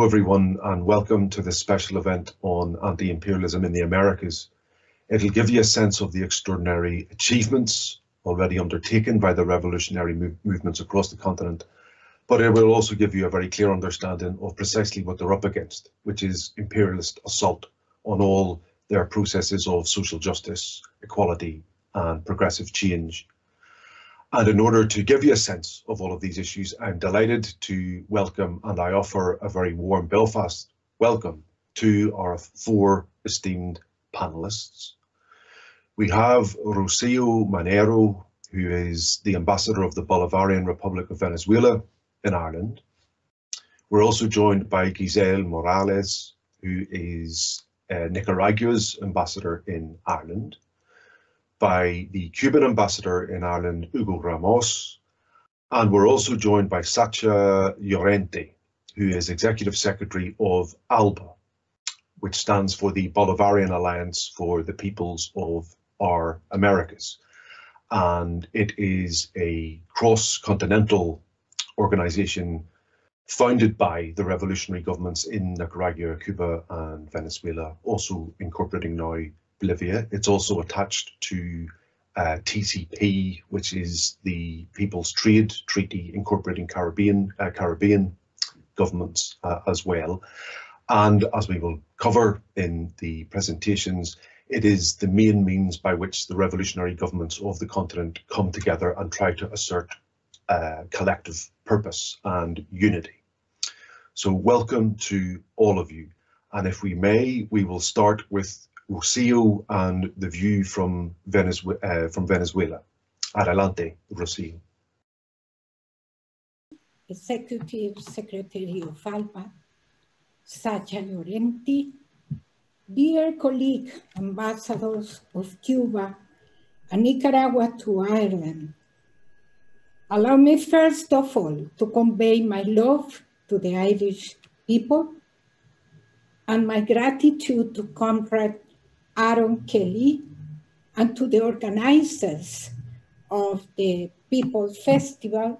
everyone, and welcome to this special event on anti-imperialism in the Americas. It'll give you a sense of the extraordinary achievements already undertaken by the revolutionary movements across the continent, but it will also give you a very clear understanding of precisely what they're up against, which is imperialist assault on all their processes of social justice, equality, and progressive change. And in order to give you a sense of all of these issues, I'm delighted to welcome, and I offer a very warm Belfast welcome to our four esteemed panelists. We have Rocío Maniero, who is the ambassador of the Bolivarian Republic of Venezuela in Ireland. We're also joined by Guisell Morales, who is Nicaragua's ambassador in Ireland, by the Cuban ambassador in Ireland, Hugo Ramos, and we're also joined by Sacha Llorenti, who is executive secretary of ALBA, which stands for the Bolivarian Alliance for the Peoples of Our Americas. And it is a cross-continental organization founded by the revolutionary governments in Nicaragua, Cuba, and Venezuela, also incorporating now Bolivia. It's also attached to TCP, which is the People's Trade Treaty incorporating Caribbean governments as well. And as we will cover in the presentations, it is the main means by which the revolutionary governments of the continent come together and try to assert collective purpose and unity. So welcome to all of you. And if we may, we will start with Rocío and the view from Venezuela. Adelante, Rocío. Executive Secretary of ALBA, Sacha Llorenti, dear colleague, ambassadors of Cuba and Nicaragua to Ireland, allow me first of all to convey my love to the Irish people and my gratitude to Comrade Aaron Kelly and to the organizers of the People's Festival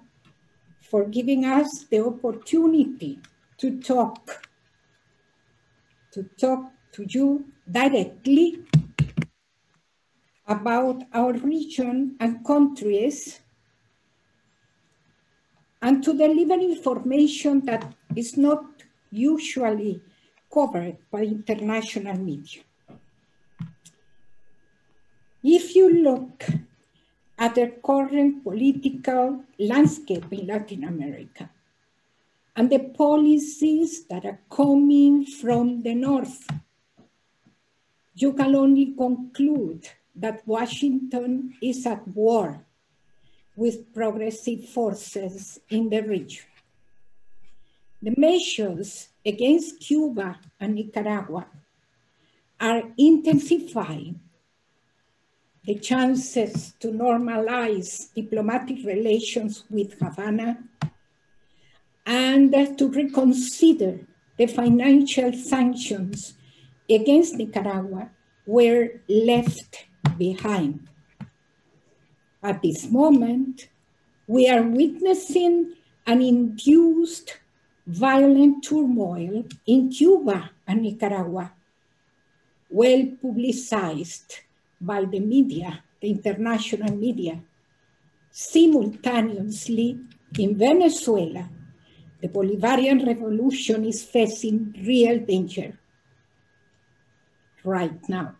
for giving us the opportunity to talk to you directly about our region and countries and to deliver information that is not usually covered by international media. If you look at the current political landscape in Latin America and the policies that are coming from the north, you can only conclude that Washington is at war with progressive forces in the region. The measures against Cuba and Nicaragua are intensifying the chances to normalize diplomatic relations with Havana and to reconsider the financial sanctions against Nicaragua were left behind. At this moment, we are witnessing an induced violent turmoil in Cuba and Nicaragua, well publicized by the media, the international media. Simultaneously, in Venezuela, the Bolivarian Revolution is facing real danger right now.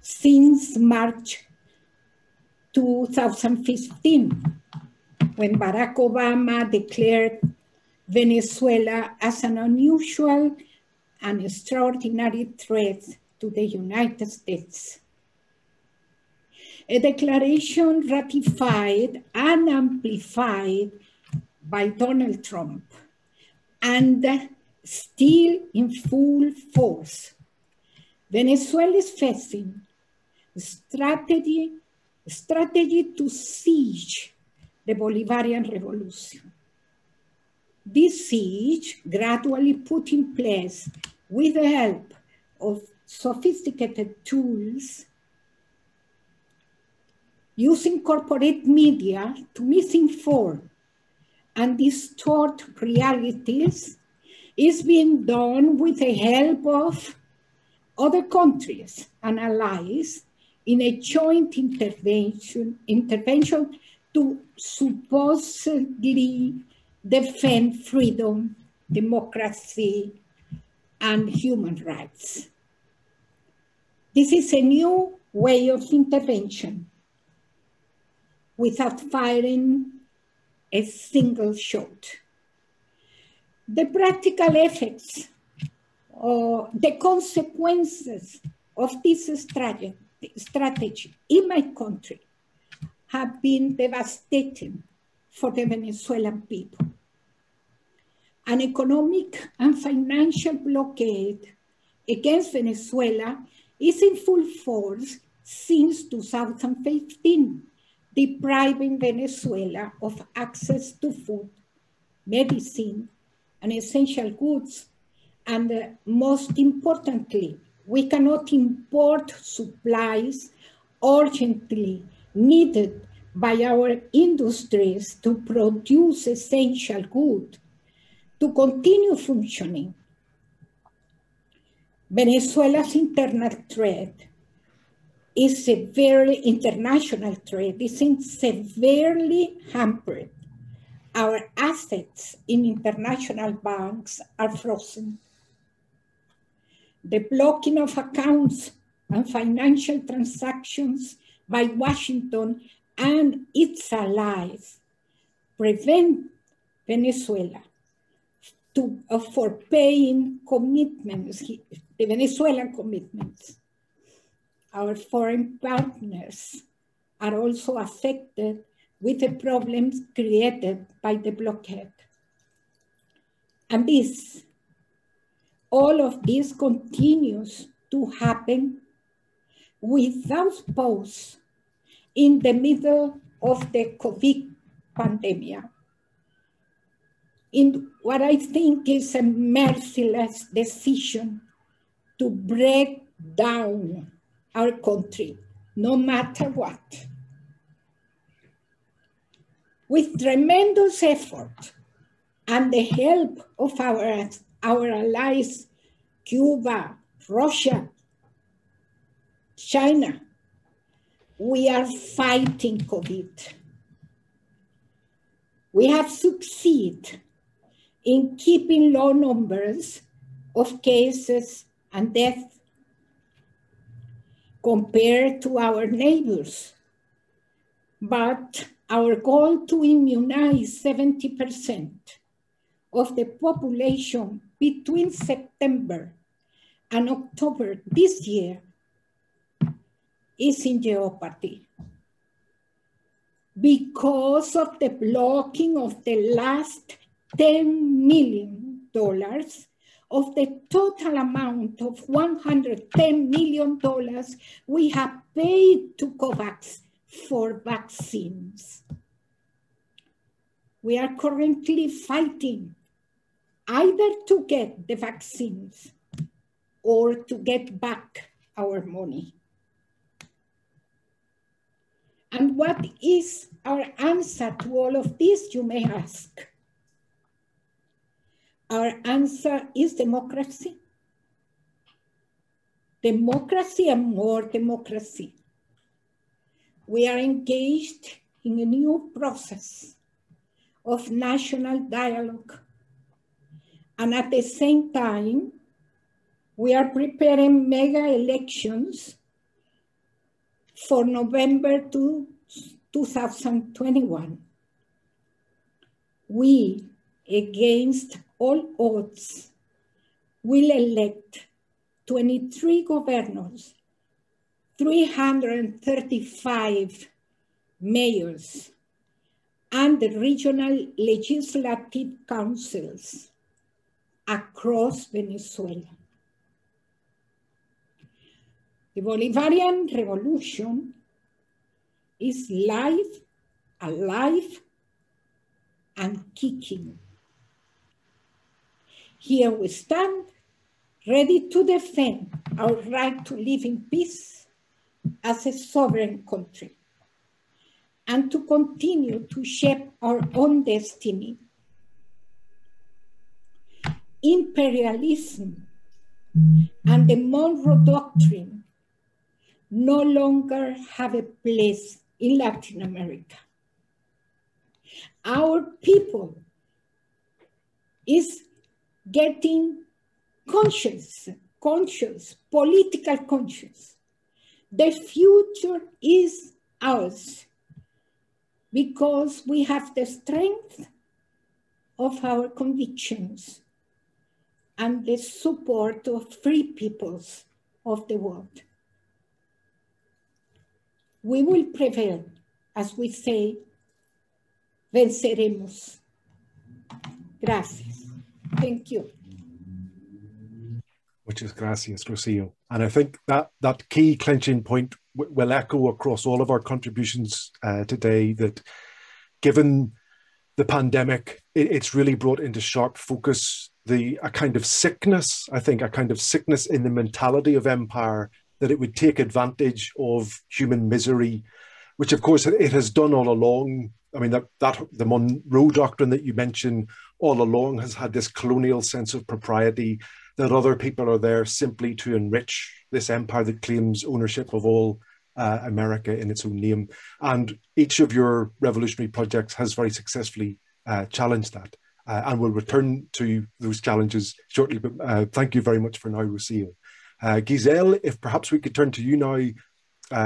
Since March 2015, when Barack Obama declared Venezuela as an unusual and extraordinary threat to the United States. A declaration ratified and amplified by Donald Trump and still in full force. Venezuela is facing a strategy to siege the Bolivarian Revolution. This siege, gradually put in place with the help of sophisticated tools, using corporate media to misinform and distort realities, is being done with the help of other countries and allies in a joint intervention to supposedly defend freedom, democracy, and human rights. This is a new way of intervention without firing a single shot. The practical effects or the consequences of this strategy in my country have been devastating for the Venezuelan people. An economic and financial blockade against Venezuela is in full force since 2015, depriving Venezuela of access to food, medicine, and essential goods. And most importantly, we cannot import supplies urgently needed by our industries to produce essential goods to continue functioning. Venezuela's internal trade is international trade is severely hampered. Our assets in international banks are frozen. The blocking of accounts and financial transactions by Washington and its allies prevent Venezuela for paying commitments, the Venezuelan commitments. Our foreign partners are also affected with the problems created by the blockade. And all of this continues to happen without pause in the middle of the COVID pandemic, in what I think is a merciless decision to break down our country, no matter what. With tremendous effort and the help of our allies, Cuba, Russia, China, we are fighting COVID. We have succeeded in keeping low numbers of cases and deaths compared to our neighbors. But our goal to immunize 70% of the population between September and October this year is in jeopardy because of the blocking of the last $10 million of the total amount of $110 million we have paid to COVAX for vaccines. We are currently fighting either to get the vaccines or to get back our money. And what is our answer to all of this, you may ask? Our answer is democracy. Democracy and more democracy. We are engaged in a new process of national dialogue. And at the same time, we are preparing mega elections for November 2021. We, against all odds, will elect 23 governors, 335 mayors, and the regional legislative councils across Venezuela. The Bolivarian Revolution is live, alive, and kicking. Here we stand, ready to defend our right to live in peace as a sovereign country and to continue to shape our own destiny. imperialism and the Monroe Doctrine no longer have a place in Latin America. Our people is getting conscious, political conscious. The future is ours because we have the strength of our convictions and the support of free peoples of the world. We will prevail, as we say, venceremos. Gracias. Thank you. Muchas gracias, Rocío. And I think that key clenching point will echo across all of our contributions today, that given the pandemic, it's really brought into sharp focus a kind of sickness, I think, a kind of sickness in the mentality of empire, that it would take advantage of human misery, which of course it has done all along. I mean, the Monroe Doctrine that you mentioned all along has had this colonial sense of propriety, that other people are there simply to enrich this empire that claims ownership of all America in its own name. And each of your revolutionary projects has very successfully challenged that. And we'll return to those challenges shortly, but thank you very much for now, Rocío. Guisell, if perhaps we could turn to you now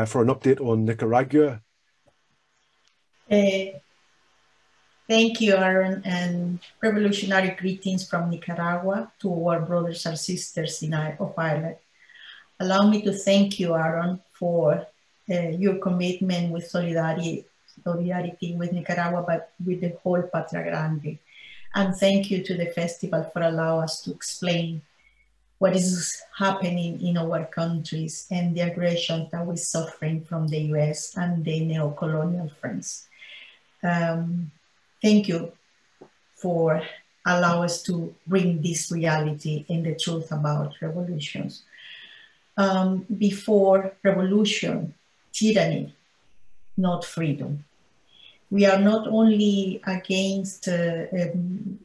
for an update on Nicaragua. Thank you, Aaron, and revolutionary greetings from Nicaragua to our brothers and sisters of Ireland. Allow me to thank you, Aaron, for your commitment with solidarity with Nicaragua, but with the whole Patria Grande. And thank you to the festival for allowing us to explain what is happening in our countries and the aggression that we're suffering from the US and the neo-colonial friends. Thank you for allowing us to bring this reality and the truth about revolutions. Before revolution, tyranny, not freedom. We are not only against in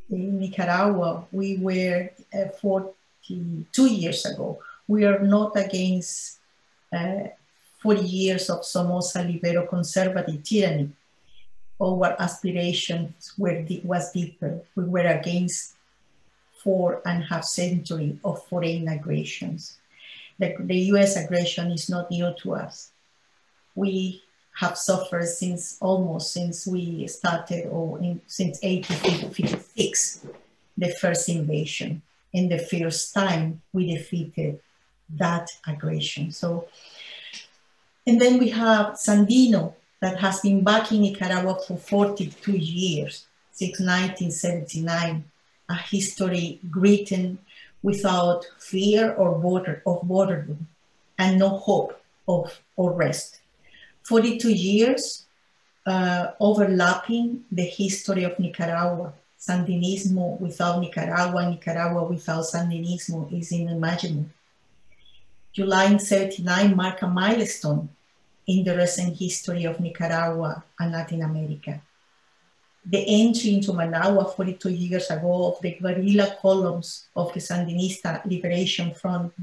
Nicaragua, we were 42 years ago. We are not against 40 years of Somoza Libero conservative tyranny. Our aspirations was deeper. We were against 4.5 centuries of foreign aggressions. The US aggression is not new to us. We have suffered since we started, since 1856, the first invasion. And the first time we defeated that aggression. So, and then we have Sandino, that has been back in Nicaragua for 42 years, since 1979, a history written without fear or boredom, and no hope of rest. 42 years overlapping the history of Nicaragua. Sandinismo without Nicaragua, Nicaragua without Sandinismo is unimaginable. July 79 marked a milestone in the recent history of Nicaragua and Latin America. The entry into Managua 42 years ago of the guerrilla columns of the Sandinista Liberation Front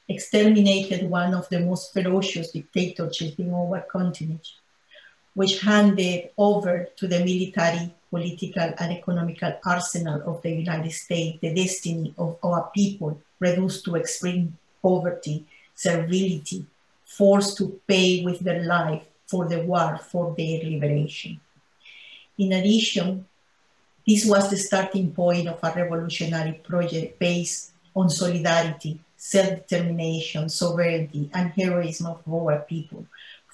exterminated one of the most ferocious dictatorships in our continent, which handed over to the military, political, and economical arsenal of the United States the destiny of our people, reduced to extreme poverty, servility, forced to pay with their life for the war for their liberation. In addition, this was the starting point of a revolutionary project based on solidarity, self-determination, sovereignty, and heroism of our people,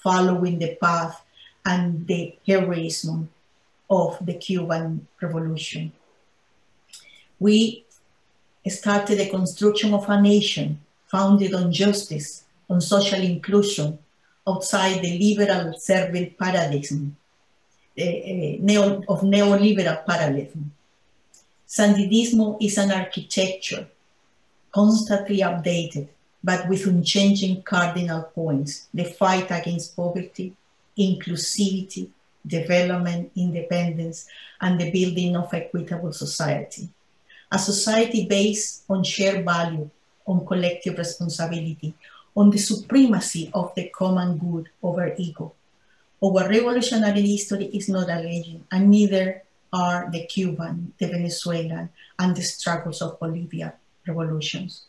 following the path and the heroism of the Cuban Revolution. We started the construction of a nation founded on justice, on social inclusion, outside the liberal servile paradigm, of neoliberal paradigm. Sandinismo is an architecture constantly updated, but with unchanging cardinal points: the fight against poverty, inclusivity, development, independence, and the building of equitable society. a society based on shared value, on collective responsibility, on the supremacy of the common good over ego. Our revolutionary history is not a legend, and neither are the Cuban, the Venezuelan, and the struggles of Bolivia revolutions.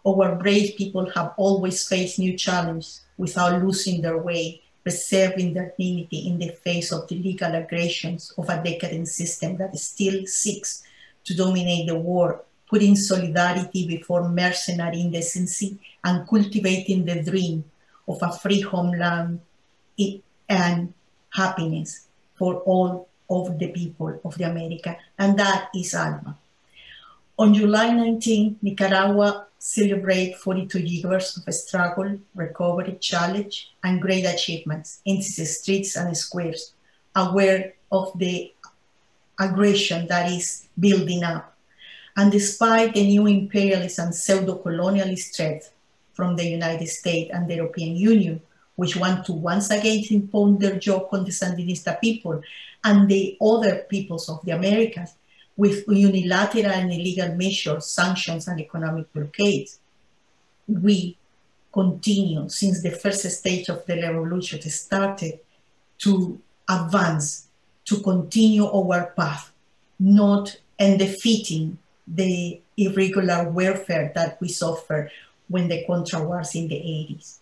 Our brave people have always faced new challenges without losing their way, preserving their dignity in the face of the legal aggressions of a decadent system that still seeks to dominate the world, putting solidarity before mercenary indecency and cultivating the dream of a free homeland and happiness for all of the people of the America, and that is ALBA. On July 19, Nicaragua celebrated 42 years of struggle, recovery, challenge, and great achievements in its streets and squares, aware of the aggression that is building up. And despite the new imperialist and pseudo-colonialist threat from the United States and the European Union, which want to once again impose their yoke on the Sandinista people and the other peoples of the Americas with unilateral and illegal measures, sanctions, and economic blockades, we continue since the first stage of the revolution started to advance, to continue our path, not in defeating the irregular warfare that we suffered when the Contra wars in the 80s.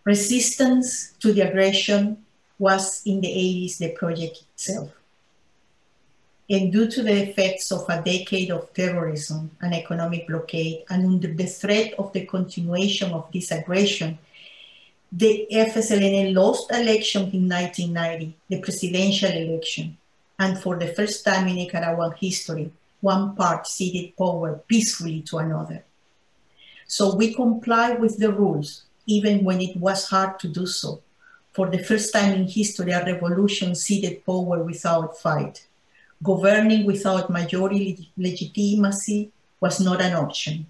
Resistance to the aggression was in the 80s the project itself. And due to the effects of a decade of terrorism and economic blockade, and under the threat of the continuation of this aggression, the FSLN lost election in 1990, the presidential election. And for the first time in Nicaraguan history, one part ceded power peacefully to another. So we complied with the rules, even when it was hard to do so. For the first time in history, a revolution ceded power without fight. Governing without majority legitimacy was not an option,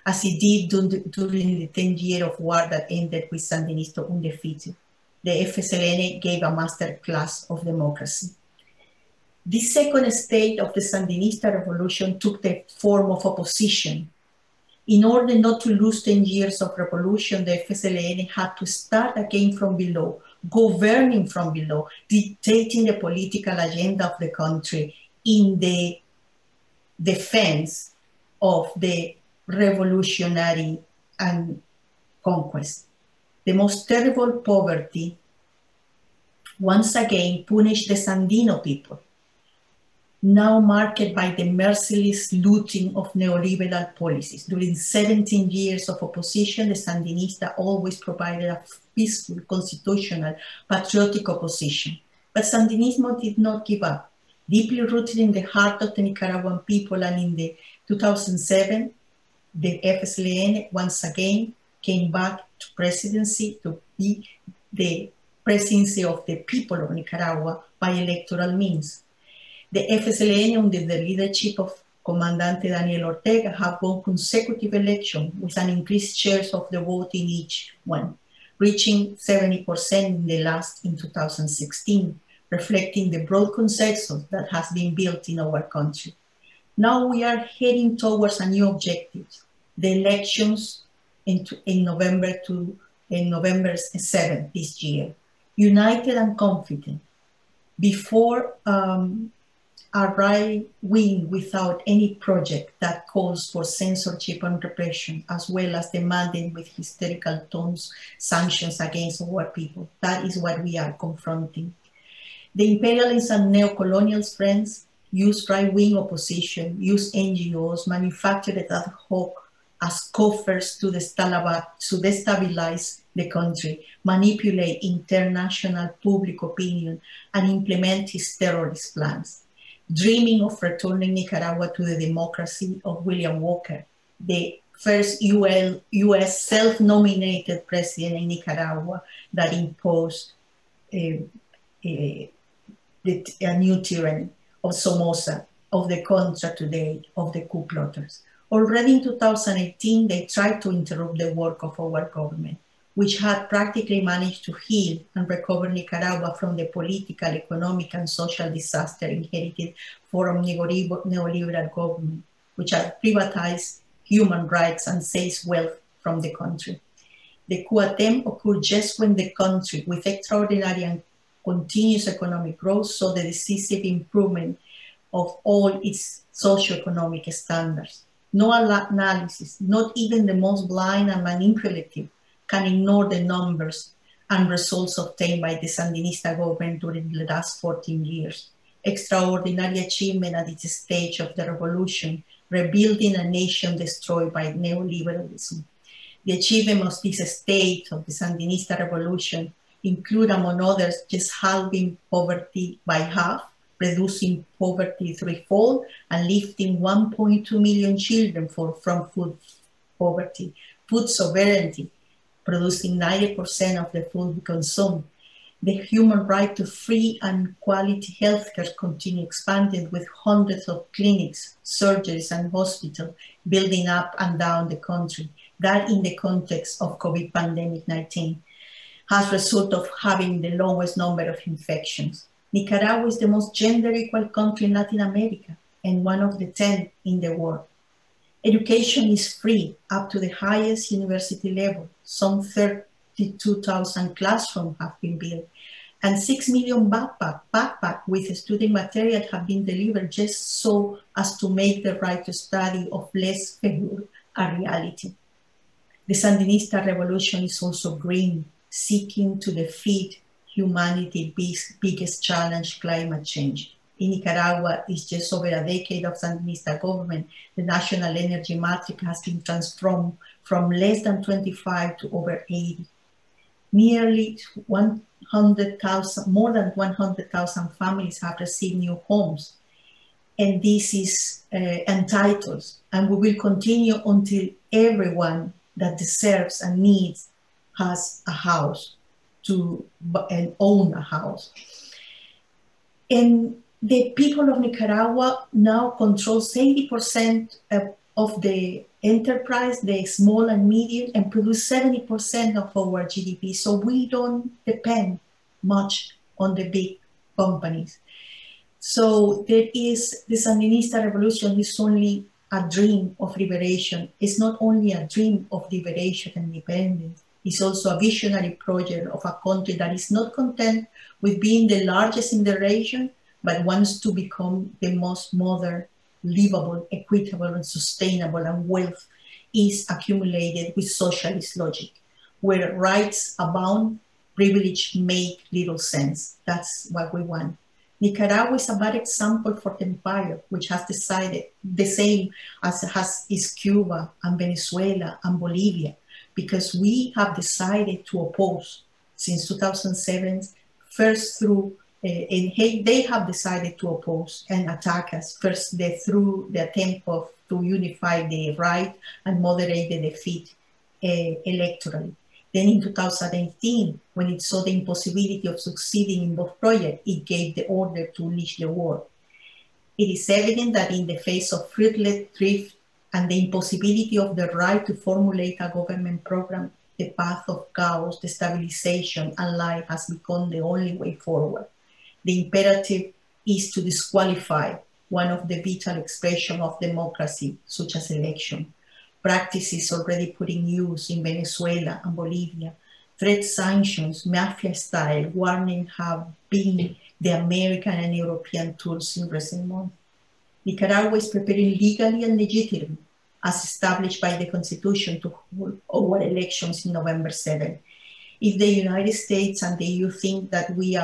as it did during the 10 years of war that ended with Sandinista undefeated. The FSLN gave a master class of democracy. This second stage of the Sandinista revolution took the form of opposition. In order not to lose 10 years of revolution, the FSLN had to start again from below, governing from below, dictating the political agenda of the country in the defense of the revolutionary and conquest. The most terrible poverty once again punished the Sandino people, now marked by the merciless looting of neoliberal policies. During 17 years of opposition, the Sandinista always provided a peaceful, constitutional, patriotic opposition. But Sandinismo did not give up. Deeply rooted in the heart of the Nicaraguan people, and in the 2007, the FSLN once again came back to presidency, to be the presidency of the people of Nicaragua by electoral means. The FSLN, under the leadership of Comandante Daniel Ortega, have won consecutive elections with an increased shares of the vote in each one, reaching 70% in the last in 2016, reflecting the broad consensus that has been built in our country. Now we are heading towards a new objective, the elections in November 7th this year, united and confident. Before a right wing without any project that calls for censorship and repression, as well as demanding with hysterical tones sanctions against our people. That is what we are confronting. The imperialists and neocolonials friends use right-wing opposition, use NGOs, manufactured ad hoc as coffers to destabilize the country, manipulate international public opinion, and implement his terrorist plans. Dreaming of returning Nicaragua to the democracy of William Walker, the first US self-nominated president in Nicaragua that imposed a new tyranny of Somoza, of the Contra today, of the coup plotters. Already in 2018, they tried to interrupt the work of our government. which had practically managed to heal and recover Nicaragua from the political, economic, and social disaster inherited from neoliberal government, which had privatized human rights and seized wealth from the country. The coup attempt occurred just when the country, with extraordinary and continuous economic growth, saw the decisive improvement of all its socioeconomic standards. No analysis, not even the most blind and manipulative, can ignore the numbers and results obtained by the Sandinista government during the last 14 years. Extraordinary achievement at its stage of the revolution, rebuilding a nation destroyed by neoliberalism. The achievement of this state of the Sandinista revolution include, among others, just halving poverty by half, reducing poverty threefold, and lifting 1.2 million children from food poverty, food sovereignty, producing 90% of the food we consume. The human right to free and quality healthcare continue expanding, with hundreds of clinics, surgeries, and hospitals building up and down the country. That, in the context of COVID pandemic-19, has result of having the lowest number of infections. Nicaragua is the most gender equal country in Latin America and one of the 10 in the world. Education is free up to the highest university level. Some 32,000 classrooms have been built, and 6 million backpack with student material have been delivered just so as to make the right to study of less Féile a reality. The Sandinista revolution is also green, seeking to defeat humanity's biggest challenge, climate change. In Nicaragua, it's just over a decade of Sandinista government. The national energy matrix has been transformed from less than 25 to over 80. Nearly 100,000, more than 100,000 families have received new homes. And this is entitled, and we will continue until everyone that deserves and needs has a house and own a house. And the people of Nicaragua now controls 80% of the enterprise, the small and medium, and produce 70% of our GDP. So we don't depend much on the big companies. So there is, the Sandinista revolution is only a dream of liberation. It's not only a dream of liberation and independence, it's also a visionary project of a country that is not content with being the largest in the region, but wants to become the most modern, livable, equitable, and sustainable, and wealth is accumulated with socialist logic, where rights abound, privilege make little sense. That's what we want. Nicaragua is a bad example for the empire, which has decided the same as is Cuba and Venezuela and Bolivia, because we have decided to oppose since 2007, first through, they have decided to oppose and attack us, first through the attempt to unify the right and moderate the defeat electorally. Then in 2018, when it saw the impossibility of succeeding in both projects, it gave the order to unleash the war. It is evident that in the face of fruitless drift and the impossibility of the right to formulate a government program, the path of chaos, destabilization, and lie has become the only way forward. The imperative is to disqualify one of the vital expressions of democracy, such as election. Practices already put in use in Venezuela and Bolivia, threat sanctions, mafia-style warning have been the American and European tools in recent months. Nicaragua is preparing legally and legitimately, as established by the Constitution, to hold our elections in November 7. If the United States and the EU think that we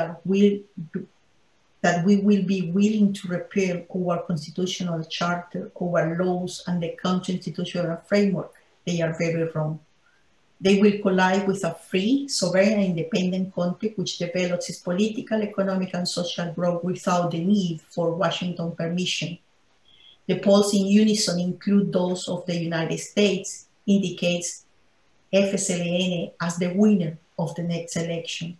will be willing to repeal our constitutional charter, our laws, and the country institutional framework, they are very wrong. They will collide with a free, sovereign, and independent country which develops its political, economic, and social growth without the need for Washington permission. The polls in unison include those of the United States, indicates FSLN as the winner of the next election.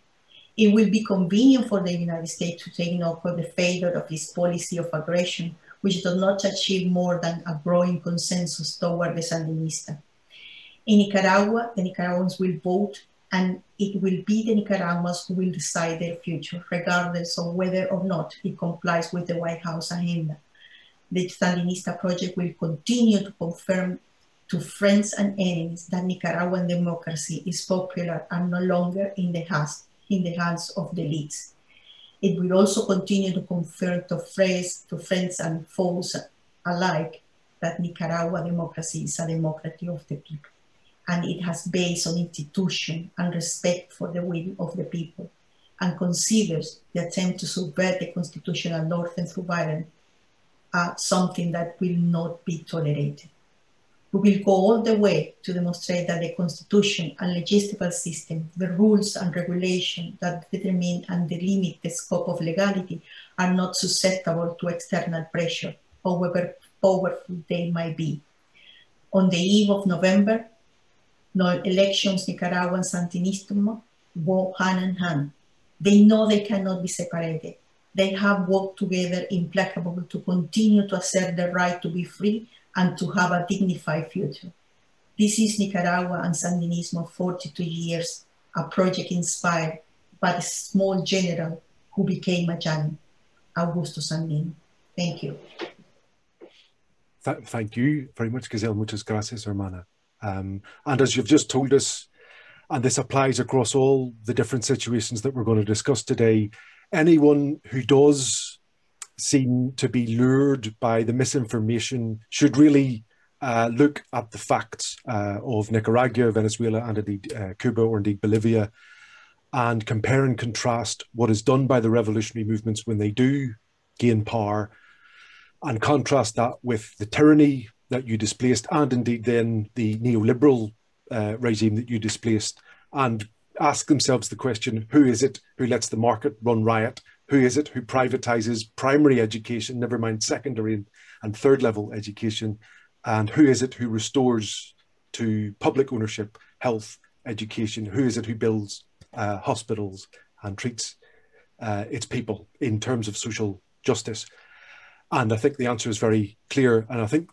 It will be convenient for the United States to take note of the failure of its policy of aggression, which does not achieve more than a growing consensus toward the Sandinista. In Nicaragua, the Nicaraguans will vote and it will be the Nicaraguans who will decide their future, regardless of whether or not it complies with the White House agenda. The Sandinista project will continue to confirm to friends and enemies that Nicaraguan democracy is popular and no longer in the hands of the elites. It will also continue to confirm to friends and foes alike that Nicaragua democracy is a democracy of the people, and it has based on institution and respect for the will of the people, and considers the attempt to subvert the constitutional norm through violence something that will not be tolerated. We will go all the way to demonstrate that the constitution and legislative system, the rules and regulations that determine and delimit the scope of legality, are not susceptible to external pressure, however powerful they might be. On the eve of November, no elections, Nicaraguan Sandinismo go hand in hand. They know they cannot be separated. They have worked together implacably to continue to assert the right to be free and to have a dignified future. This is Nicaragua and Sandinismo 42 years, a project inspired by the small general who became a giant, Augusto Sandino. Thank you. Thank you very much, Guisell. Muchas gracias, hermana. And as you've just told us, and this applies across all the different situations that we're going to discuss today, anyone who does seem to be lured by the misinformation should really look at the facts of Nicaragua, Venezuela, and indeed Cuba, or indeed Bolivia, and compare and contrast what is done by the revolutionary movements when they do gain power, and contrast that with the tyranny that you displaced, and indeed then the neoliberal regime that you displaced, and ask themselves the question, who is it who lets the market run riot? Who is it who privatizes primary education, never mind secondary and third level education? And who is it who restores to public ownership, health, education? Who is it who builds hospitals and treats its people in terms of social justice? And I think the answer is very clear. And I think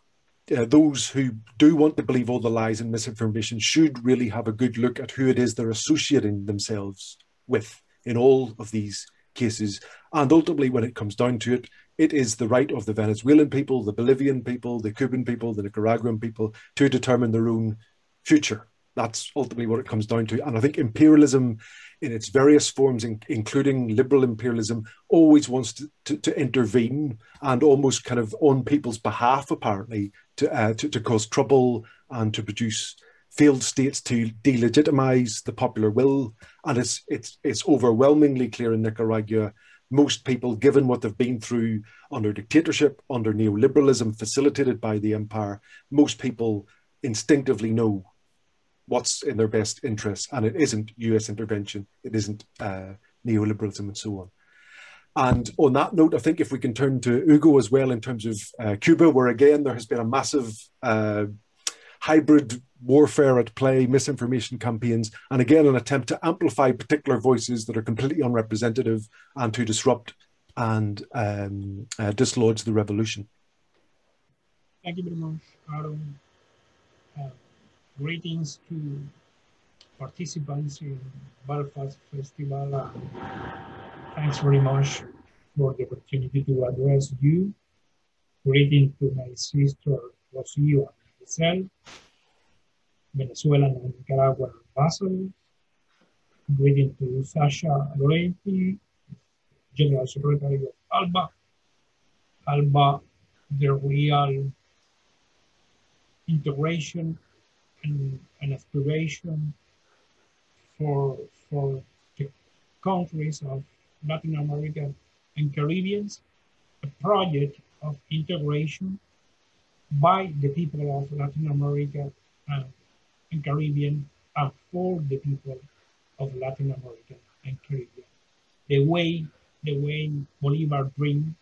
those who do want to believe all the lies and misinformation should really have a good look at who it is they're associating themselves with in all of these cases. And ultimately, when it comes down to it, it is the right of the Venezuelan people, the Bolivian people, the Cuban people, the Nicaraguan people to determine their own future. That's ultimately what it comes down to. And I think imperialism in its various forms, including liberal imperialism, always wants to intervene and almost kind of on people's behalf, apparently, to cause trouble and to produce failed states to delegitimize the popular will. And it's overwhelmingly clear in Nicaragua, most people, given what they've been through under dictatorship, under neoliberalism facilitated by the empire, most people instinctively know what's in their best interests, and it isn't US intervention, it isn't neoliberalism and so on. And on that note, I think if we can turn to Hugo as well in terms of Cuba, where again there has been a massive hybrid warfare at play, misinformation campaigns, and again an attempt to amplify particular voices that are completely unrepresentative and to disrupt and dislodge the revolution. Thank you very much, Aaron. Greetings to participants in Belfast Festival. Thanks very much for the opportunity to address you. Greetings to my sister Rocío and Guisell, Venezuelan and Nicaraguan ambassadors. Greetings to Sacha, Llorenti, General Secretary of ALBA. ALBA, the real integration and aspiration for the countries of Latin America and Caribbean, a project of integration by the people of Latin America and Caribbean and for the people of Latin America and Caribbean. The way Bolivar dreamed,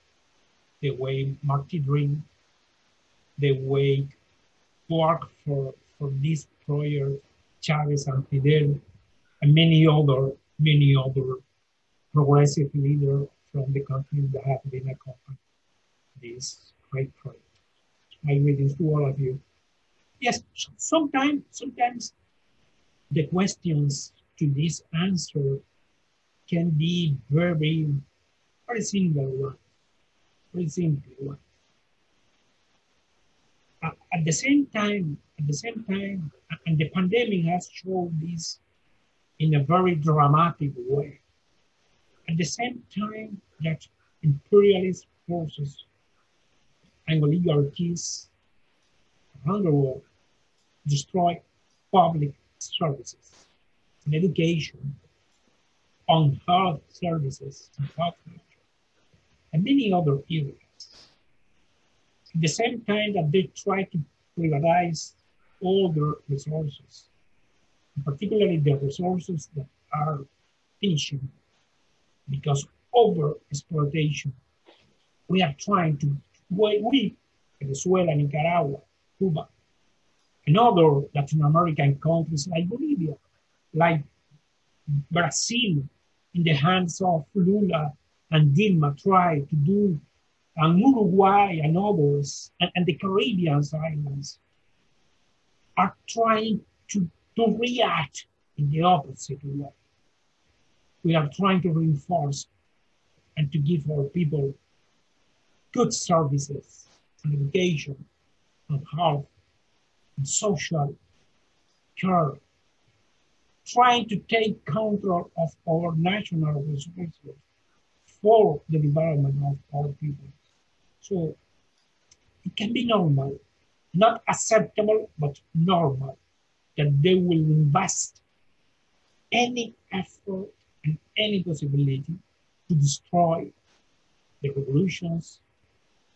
the way Martí dreamed, the way work for this project, Chavez and Fidel, and many other progressive leaders from the country that have been accompanying this great project. My greetings to all of you. Yes, sometimes the questions to this answer can be very, very simple one, very simple one. At the same time, and the pandemic has shown this in a very dramatic way. At the same time that imperialist forces and oligarchies around the world destroy public services, and education, on health services, and many other areas. At the same time that they try to privatize all their resources, particularly the resources that are finishing because of over-exploitation. We are trying to, we, Venezuela, Nicaragua, Cuba, and other Latin American countries like Bolivia, like Brazil, in the hands of Lula and Dilma, try to do, and Uruguay and others, and the Caribbean islands are trying to react in the opposite way. We are trying to reinforce and to give our people good services and education and health and social care, trying to take control of our national resources for the development of our people. So it can be normal, not acceptable, but normal, that they will invest any effort and any possibility to destroy the revolutions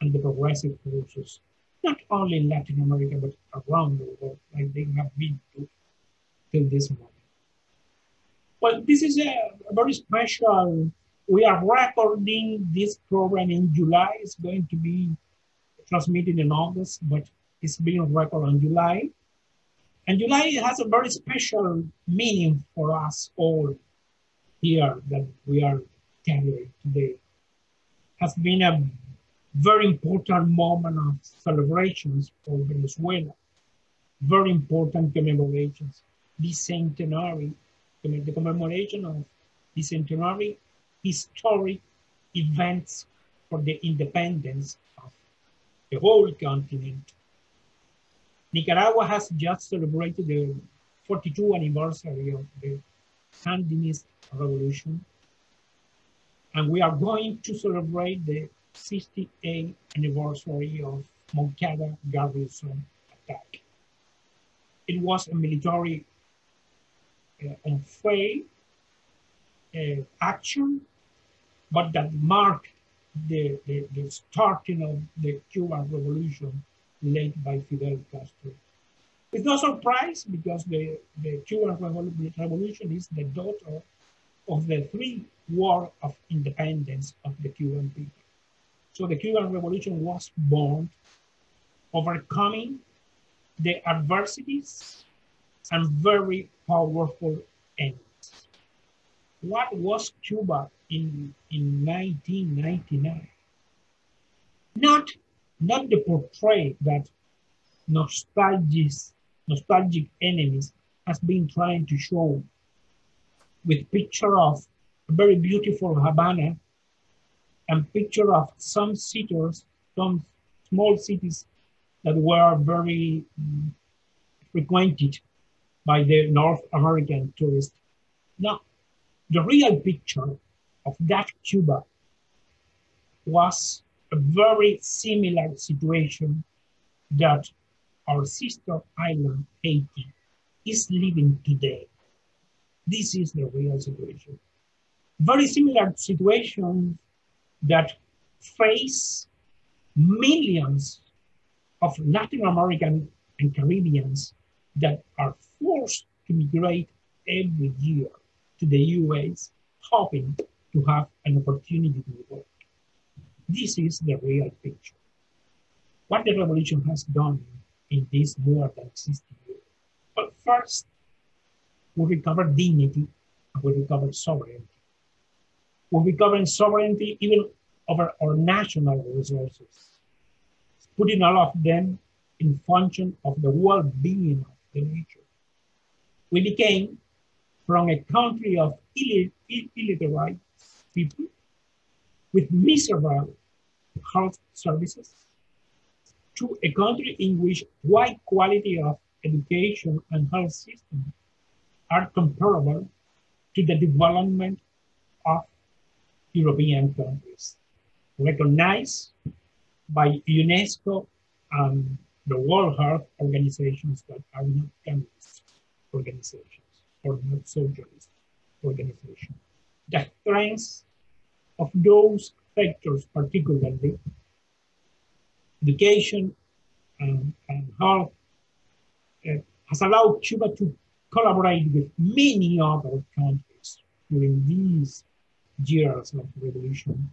and the progressive forces, not only in Latin America, but around the world, like they have been till this moment. Well, this is a very special, we are recording this program in July. It's going to be transmitted in August, but it's being recorded in July. And July has a very special meaning for us all here that we are gathering today. Has been a very important moment of celebrations for Venezuela, very important commemorations. The centenary, the commemoration of the centenary historic events for the independence of the whole continent. Nicaragua has just celebrated the 42th anniversary of the Sandinist Revolution, and we are going to celebrate the 68th anniversary of Moncada garrison attack. It was a military unfair action, but that marked the starting of the Cuban Revolution led by Fidel Castro. It's no surprise because the Cuban Revolution is the daughter of the 3 wars of independence of the Cuban people. So the Cuban Revolution was born overcoming the adversities and very powerful enemies. What was Cuba in 1999? Not the portrait that nostalgic enemies has been trying to show with picture of a very beautiful Havana and picture of some cities, some small cities that were very frequented by the North American tourists. No, the real picture of that Cuba was a very similar situation that our sister island, Haiti, is living today. This is the real situation. Very similar situation that face millions of Latin American and Caribbeans that are forced to migrate every year to the US, hoping to have an opportunity to work. This is the real picture. What the revolution has done in this more than 60 years. But first, we recover dignity and we recover sovereignty. We recover sovereignty even over our national resources, putting all of them in function of the well-being of the nature. We became from a country of illiterate people with miserable health services to a country in which wide quality of education and health system are comparable to the development of European countries, recognized by UNESCO and the World Health Organizations that are not communist organizations or not socialist organizations. The strength of those sectors, particularly education and health, has allowed Cuba to collaborate with many other countries during these years of revolution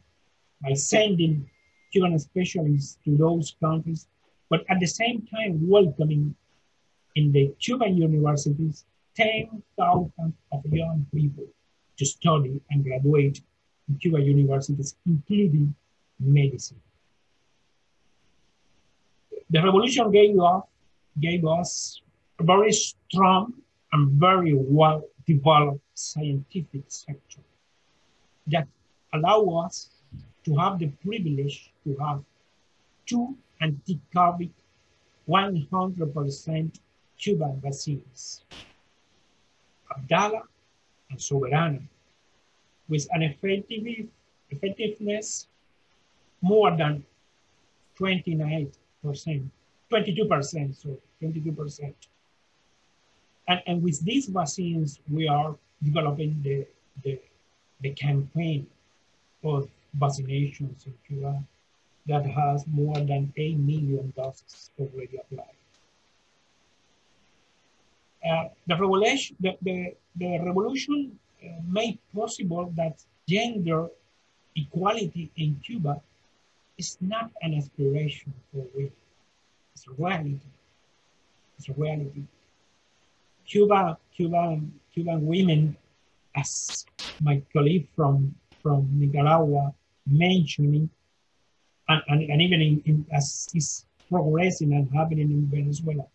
by sending Cuban specialists to those countries, but at the same time welcoming in the Cuban universities 10,000 of young people to study and graduate in Cuban universities, including medicine. The revolution gave us a very strong and very well-developed scientific sector that allow us to have the privilege to have 2 anti-COVID 100% Cuban vaccines, Abdala and Soberana, with an effectiveness more than 22%, so 22%. And with these vaccines, we are developing the campaign of vaccinations in Cuba that has more than 8 million doses already applied. The revolution made possible that gender equality in Cuba is not an aspiration for women. It's a reality. It's a reality. Cuban women, as my colleague from Nicaragua mentioning, and even as is progressing and happening in Venezuela,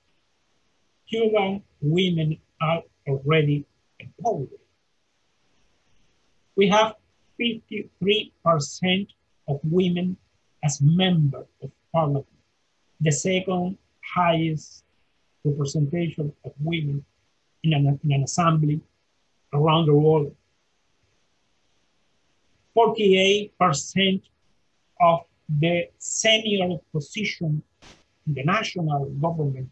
Cuban women are already empowered. We have 53% of women as members of parliament, the second highest representation of women in an assembly around the world. 48% of the senior position in the national government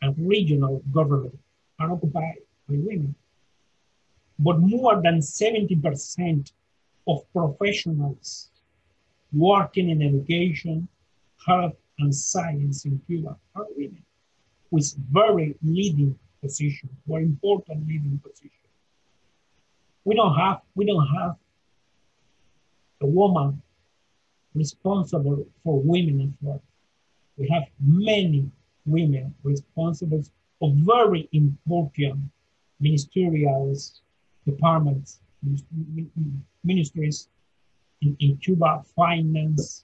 and regional government are occupied by women. But more than 70% of professionals working in education, health, and science in Cuba are women, with very leading positions, very important leading positions. We don't have a woman responsible for women affairs. We have many women responsible of very important ministerial departments, ministries in Cuba: finance,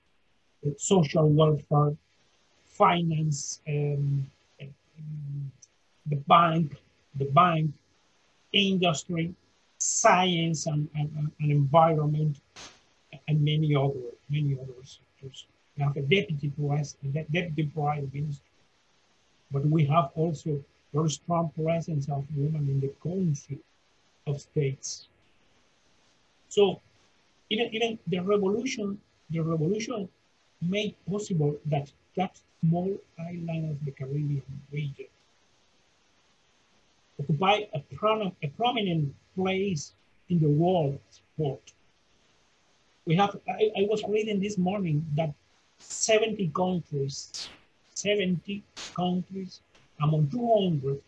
social welfare, finance, the bank, industry, science and environment, and many other sectors. We have a deputy prime minister, but we have also very strong presence of women in the Council of States. So even the revolution made possible that small island of the Caribbean region occupy a prominent place in the world sport. We have, I was reading this morning that 70 countries among 200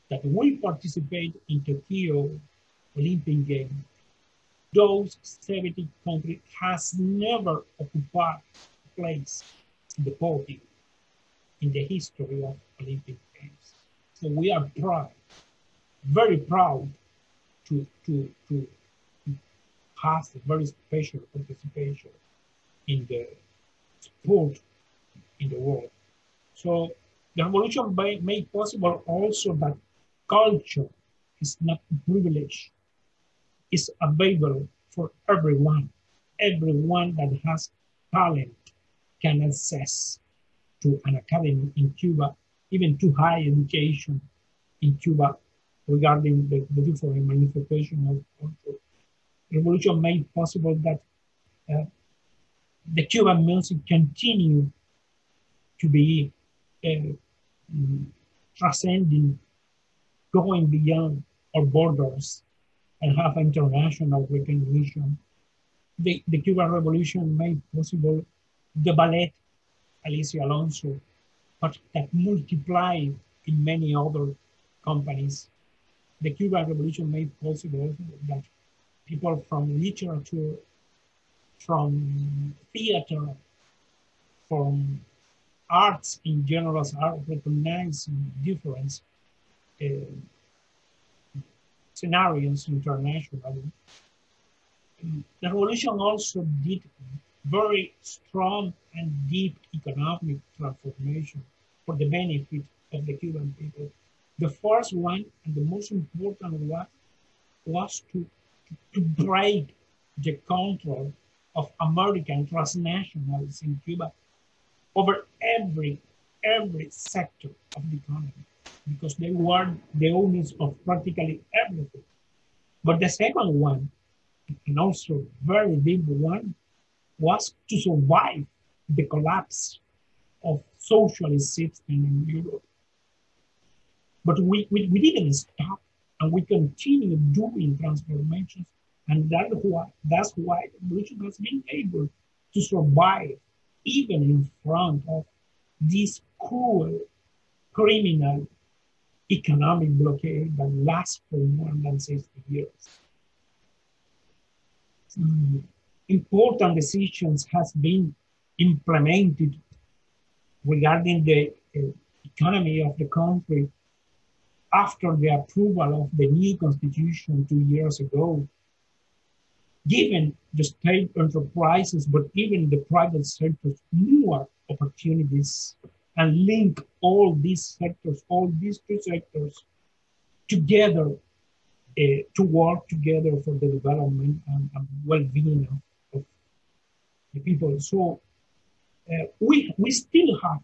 that will participate in Tokyo Olympic Games. Those 70 countries has never occupied a place in the podium in the history of Olympic Games. So we are proud, very proud to have a very special participation in the sport in the world. So the revolution made possible also that culture is not a privilege. It's available for everyone. Everyone that has talent can access to an academy in Cuba, even to higher education in Cuba, regarding the different manifestation of the revolution made possible that the Cuban music continue to be transcending, going beyond our borders and have international recognition. The Cuban Revolution made possible the ballet, Alicia Alonso, but that multiplied in many other companies. The Cuban Revolution made possible that people from literature, from theater, from arts in general are recognizing different scenarios internationally. The revolution also did very strong and deep economic transformation for the benefit of the Cuban people. The first one and the most important one was to break the control of American transnationals in Cuba over every sector of the economy, because they were the owners of practically everything. But the second one, and also very deep one, was to survive the collapse of socialist system in Europe. But we didn't stop, and we continued doing transformations, and that's why the revolution has been able to survive even in front of this cruel, criminal economic blockade that lasts for more than 60 years. Important decisions has been implemented regarding the economy of the country after the approval of the new constitution 2 years ago, giving the state enterprises, but even the private sectors, more opportunities, and link all these sectors, all these two sectors together to work together for the development and well-being of the people. So we still have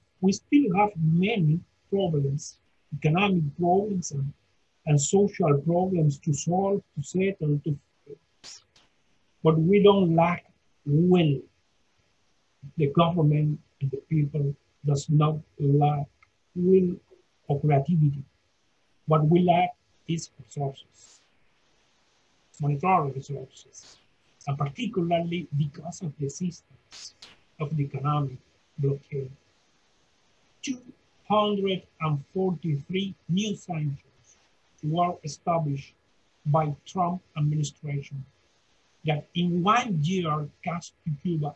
many problems, economic problems and social problems to solve, to settle, to fix. But we don't lack will. The government and the people does not lack will or creativity. What we lack is resources, monetary resources, and particularly because of the systems of the economic blockade. 243 new sanctions were established by Trump administration that in 1 year cost to Cuba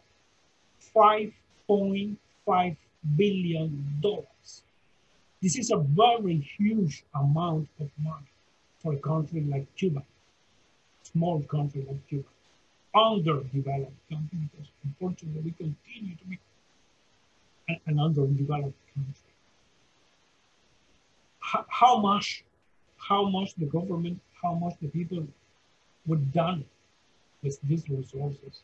$5.5 billion. This is a very huge amount of money for a country like Cuba, small country like Cuba, underdeveloped country, because unfortunately we continue to be an underdeveloped country. How much the government, how much the people would done with these resources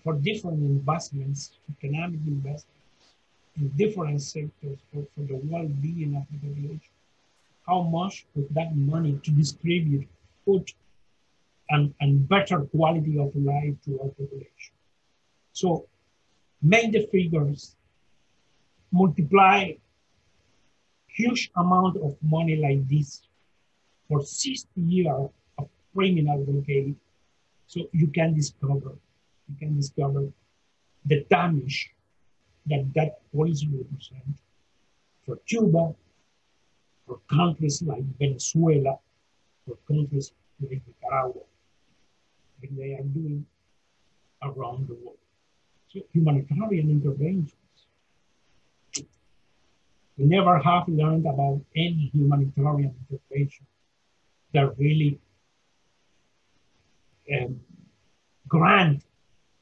for different investments, economic investments, in different sectors for the well-being of the population. How much with that money to distribute food and better quality of life to our population. So make the figures, multiply huge amount of money like this for 60 years of criminal blockade. So you can discover the damage that policy represent for Cuba, for countries like Venezuela, for countries like Nicaragua, that they are doing around the world. So humanitarian interventions. We never have learned about any humanitarian intervention that really grant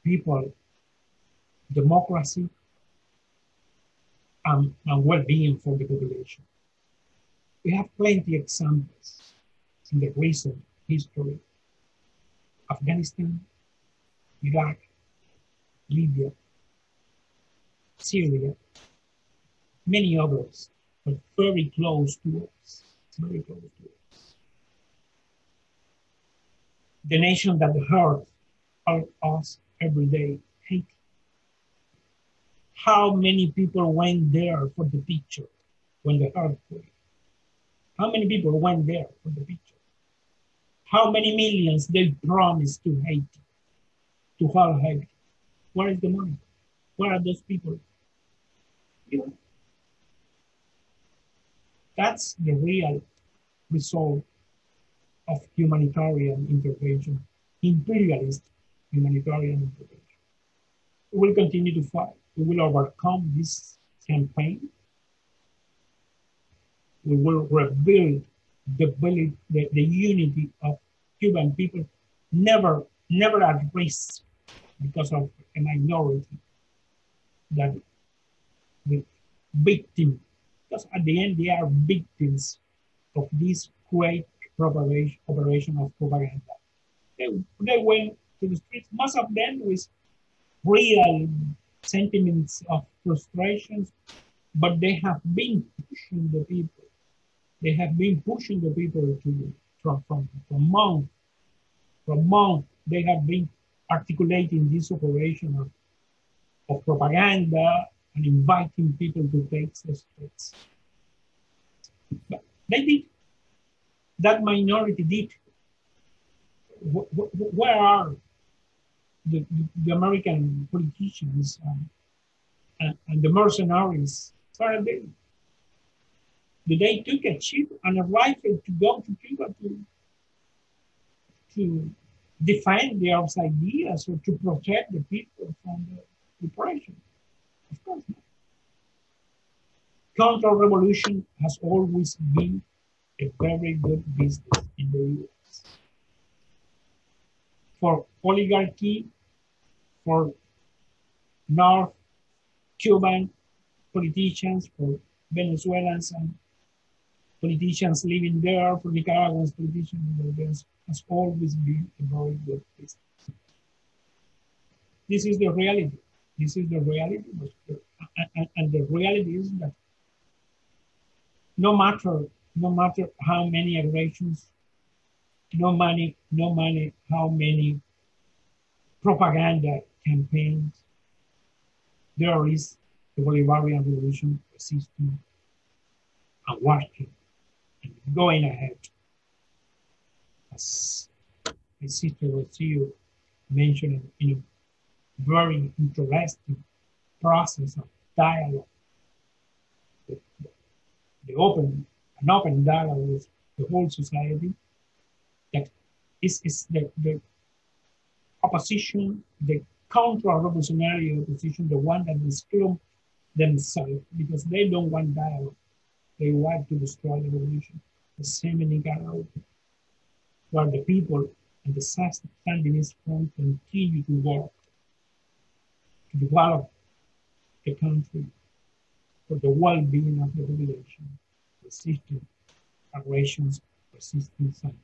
people democracy and well-being for the population. We have plenty of examples in the recent history. Afghanistan, Iraq, Libya, Syria, many others, but very close to us, very close to us. The nation that hurts us every day, Haiti. How many people went there for the picture when the earthquake? How many people went there for the picture? How many millions they promised to Haiti, to help Haiti? Where is the money? Where are those people? You know, that's the real result of humanitarian intervention, imperialist humanitarian intervention. We will continue to fight. We will overcome this campaign. We will rebuild the unity of Cuban people, never at risk because of a minority that the victim, because at the end they are victims of this great operation of propaganda. They went to the streets, most of them with real sentiments of frustrations, but they have been pushing the people. They have been pushing the people to from month. They have been articulating this operation of propaganda and inviting people to take the streets. But they did. That minority did. Where are the American politicians and the mercenaries? Where are they? They took a ship and a rifle to go to Cuba to defend their ideas or to protect the people from the oppression? Of course not. Counter-revolution has always been a very good business in the US. For oligarchy, for North Cuban politicians, for Venezuelans and politicians living there, for Nicaraguan politicians living there, has always been a very good business. This is the reality. This is the reality. And the reality is that no matter how many aggressions, no money, how many propaganda campaigns, there is the Bolivarian revolution persisting and working and going ahead. As my sister Rocío mentioned, in a very interesting process of dialogue, an open dialogue with the whole society, that is the opposition, the counter-revolutionary opposition, the one that is killed themselves because they don't want dialogue. They want to destroy the revolution. The same in Nicaragua, where the people and the Sandinist front continue to work to develop the country for the well-being of the population, resisting aggressions, resisting sanctions.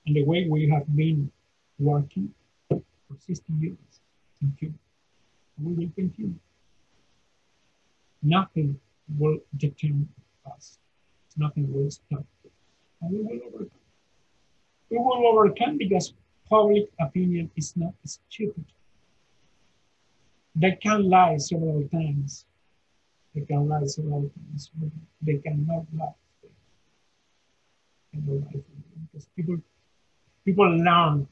And the way we have been working for 60 years in Cuba, we will continue. Nothing will determine us. Nothing will stop us. And we will overcome. We will overcome because public opinion is not stupid. They can lie several times. They can lie several times, but they cannot lie. Because people learn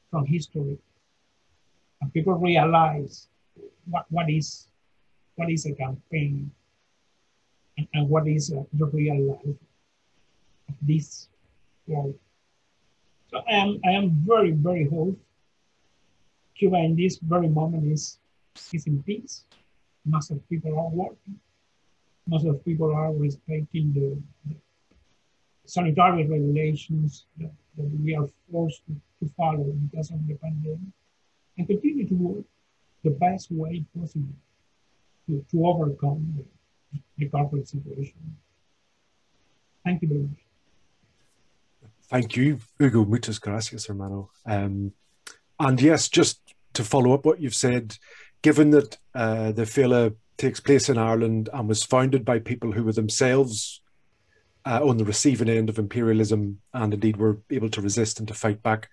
from history, and people realize what is a campaign and what is the real life of this world. So I am very, very hopeful. Cuba in this very moment is in peace. Most of people are working. Most of people are respecting the sanitary regulations that we are forced to follow because of the pandemic, and continue to work the best way possible to overcome the corporate situation. Thank you very much. Thank you, Hugo. Muchas gracias, hermano. And yes, just to follow up what you've said, given that the Féile takes place in Ireland and was founded by people who were themselves on the receiving end of imperialism and indeed were able to resist and to fight back,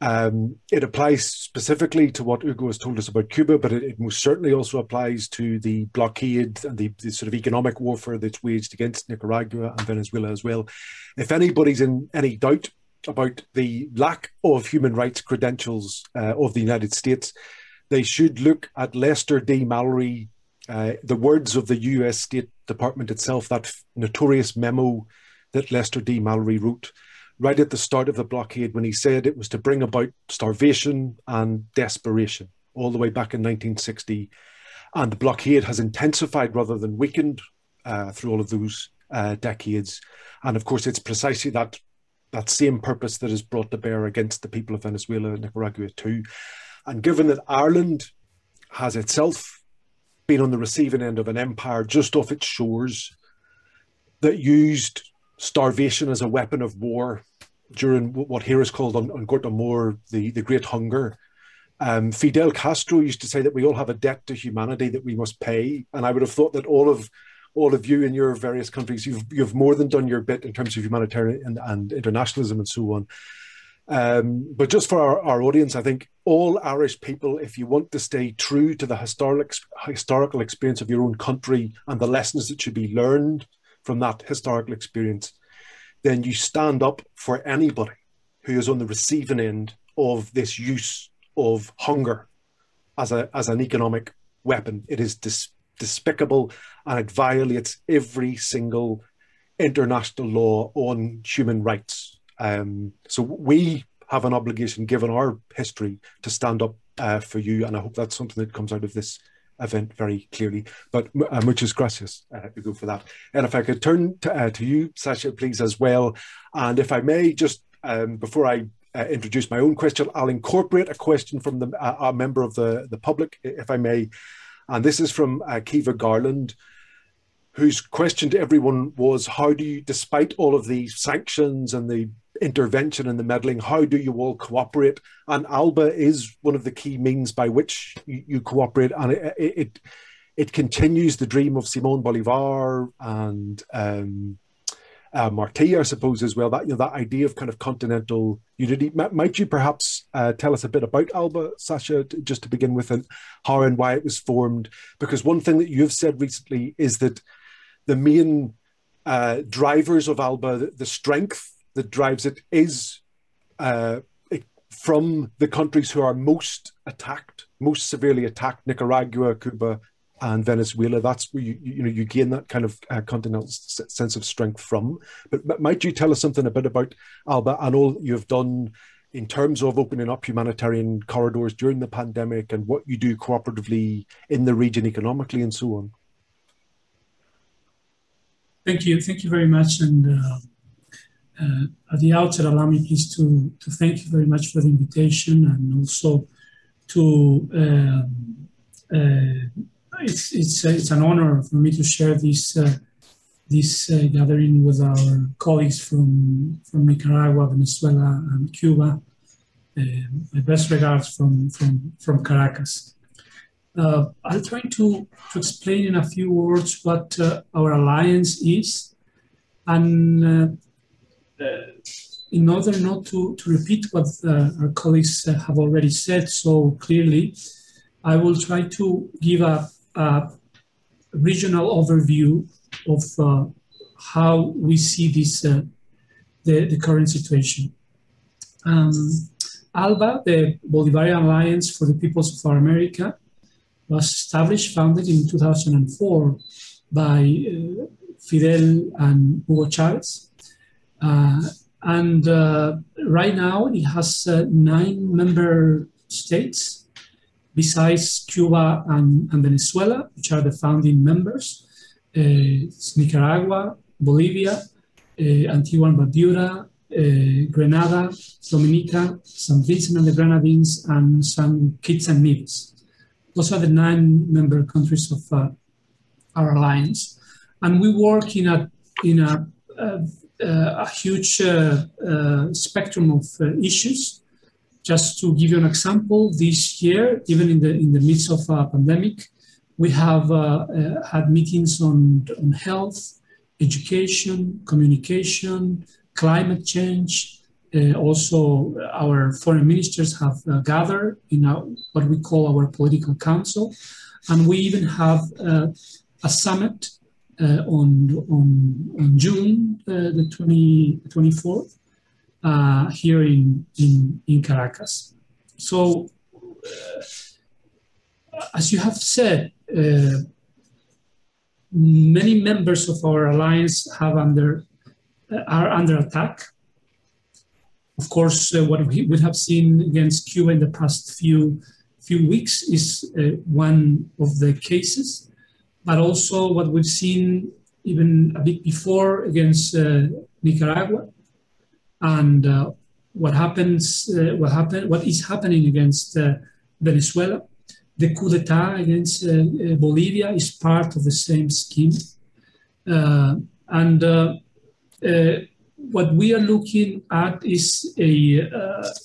it applies specifically to what Hugo has told us about Cuba, but it most certainly also applies to the blockade and the sort of economic warfare that's waged against Nicaragua and Venezuela as well. If anybody's in any doubt about the lack of human rights credentials of the United States, they should look at Lester D. Mallory, the words of the US State Department itself, that notorious memo that Lester D. Mallory wrote right at the start of the blockade, when he said it was to bring about starvation and desperation, all the way back in 1960. And the blockade has intensified rather than weakened through all of those decades. And of course, it's precisely that same purpose that is brought to bear against the people of Venezuela and Nicaragua too. And given that Ireland has itself been on the receiving end of an empire just off its shores that used starvation as a weapon of war during what here is called on Gorta Mhór, the Great Hunger. Fidel Castro used to say that we all have a debt to humanity that we must pay. And I would have thought that all of you in your various countries, you've more than done your bit in terms of humanitarian and internationalism and so on. But just for our audience, I think all Irish people, if you want to stay true to the historical experience of your own country and the lessons that should be learned from that historical experience, then you stand up for anybody who is on the receiving end of this use of hunger as an economic weapon. It is despicable, and it violates every single international law on human rights. So we have an obligation, given our history, to stand up for you, and I hope that's something that comes out of this event very clearly. But muchas gracias, Hugo, for that. And if I could turn to you, Sacha, please, as well. And if I may, just before I introduce my own question, I'll incorporate a question from a member of the public, if I may. And this is from Kiva Garland, whose question to everyone was, how do you, despite all of the sanctions and the intervention and the meddling, how do you all cooperate? And ALBA is one of the key means by which you cooperate, and it continues the dream of Simón Bolívar and Martí, I suppose, as well. That that idea of kind of continental unity. Might you perhaps tell us a bit about ALBA, Sacha, just to begin with, and how and why it was formed? Because one thing that you have said recently is that the main drivers of ALBA, the strength that drives it, is from the countries who are most severely attacked, Nicaragua, Cuba, and Venezuela. That's where you gain that kind of continental sense of strength from. But might you tell us something a bit about ALBA and all that you've done in terms of opening up humanitarian corridors during the pandemic, and what you do cooperatively in the region economically and so on? Thank you very much. And at the outset, allow me please to thank you very much for the invitation, and also to it's an honor for me to share this gathering with our colleagues from Nicaragua, Venezuela, and Cuba. My best regards from Caracas. I'll try to explain in a few words what our alliance is, and in order not to repeat what our colleagues have already said so clearly, I will try to give a regional overview of how we see this the current situation. ALBA, the Bolivarian Alliance for the Peoples of Our America, was founded in 2004 by Fidel and Hugo Chavez. And right now it has 9 member states, besides Cuba and Venezuela, which are the founding members. It's Nicaragua, Bolivia, Antigua and Barbuda, Grenada, Dominica, St. Vincent and the Grenadines, and St. Kitts and Nevis. Those are the 9 member countries of our alliance, and we work in a huge spectrum of issues. Just to give you an example, this year, even in the midst of a pandemic, we have had meetings on health, education, communication, climate change. Also, our foreign ministers have gathered in what we call our political council, and we even have a summit on June the 24th here in Caracas. So, as you have said, many members of our alliance are under attack. Of course, what we have seen against Cuba in the past few weeks is one of the cases, but also what we've seen even a bit before against Nicaragua, and what is happening against Venezuela. The coup d'etat against Bolivia is part of the same scheme, what we are looking at is a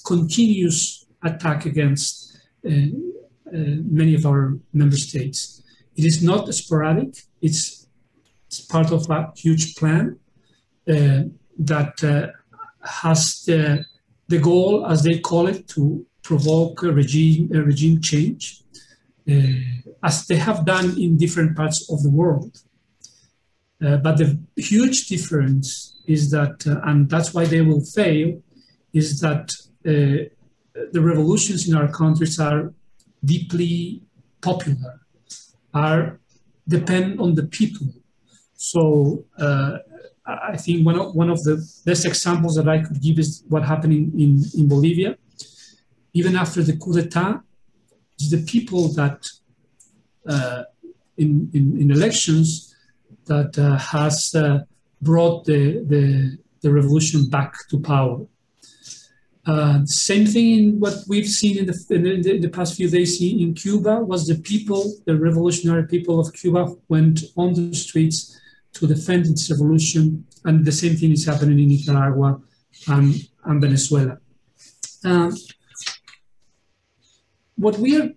continuous attack against many of our member states. It is not sporadic. It's part of a huge plan that has the goal, as they call it, to provoke a regime change, as they have done in different parts of the world. But the huge difference is that, and that's why they will fail, is that the revolutions in our countries are deeply popular, depend on the people. So I think one of the best examples that I could give is what happened in Bolivia. Even after the coup d'etat, it's the people that in elections that has brought the revolution back to power. Same thing in what we've seen in the past few days in Cuba was the people, the revolutionary people of Cuba went on the streets to defend its revolution, and the same thing is happening in Nicaragua and Venezuela. What we are,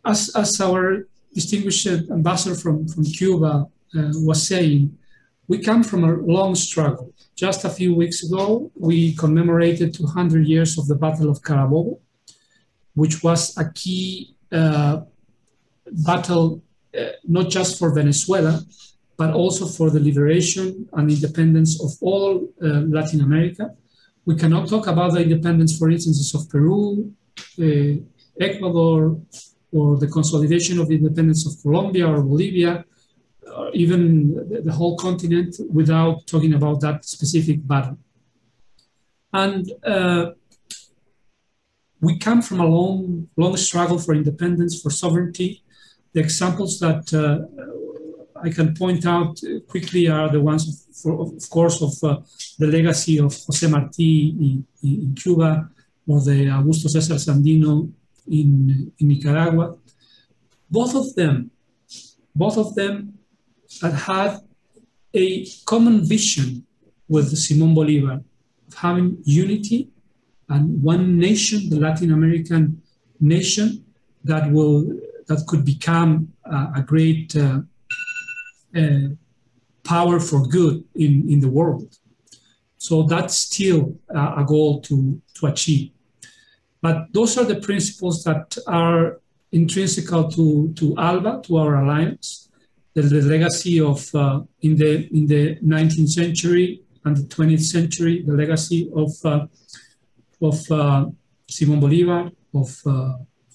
as our distinguished ambassador from Cuba was saying, we come from a long struggle. Just a few weeks ago, we commemorated 200 years of the Battle of Carabobo, which was a key battle, not just for Venezuela, but also for the liberation and independence of all Latin America. We cannot talk about the independence, for instance, of Peru, Ecuador, or the consolidation of the independence of Colombia or Bolivia, or even the whole continent, without talking about that specific battle. And we come from a long struggle for independence, for sovereignty. The examples that I can point out quickly are the ones, of course, of the legacy of José Martí in Cuba, or the Augusto César Sandino in Nicaragua. Both of them had a common vision with Simón Bolívar of having unity and one nation, the Latin American nation, that could become a great power for good in the world. So that's still a goal to achieve. But those are the principles that are intrinsic to ALBA, to our alliance. The legacy of, in the 19th century and the 20th century, the legacy of Simón Bolívar, of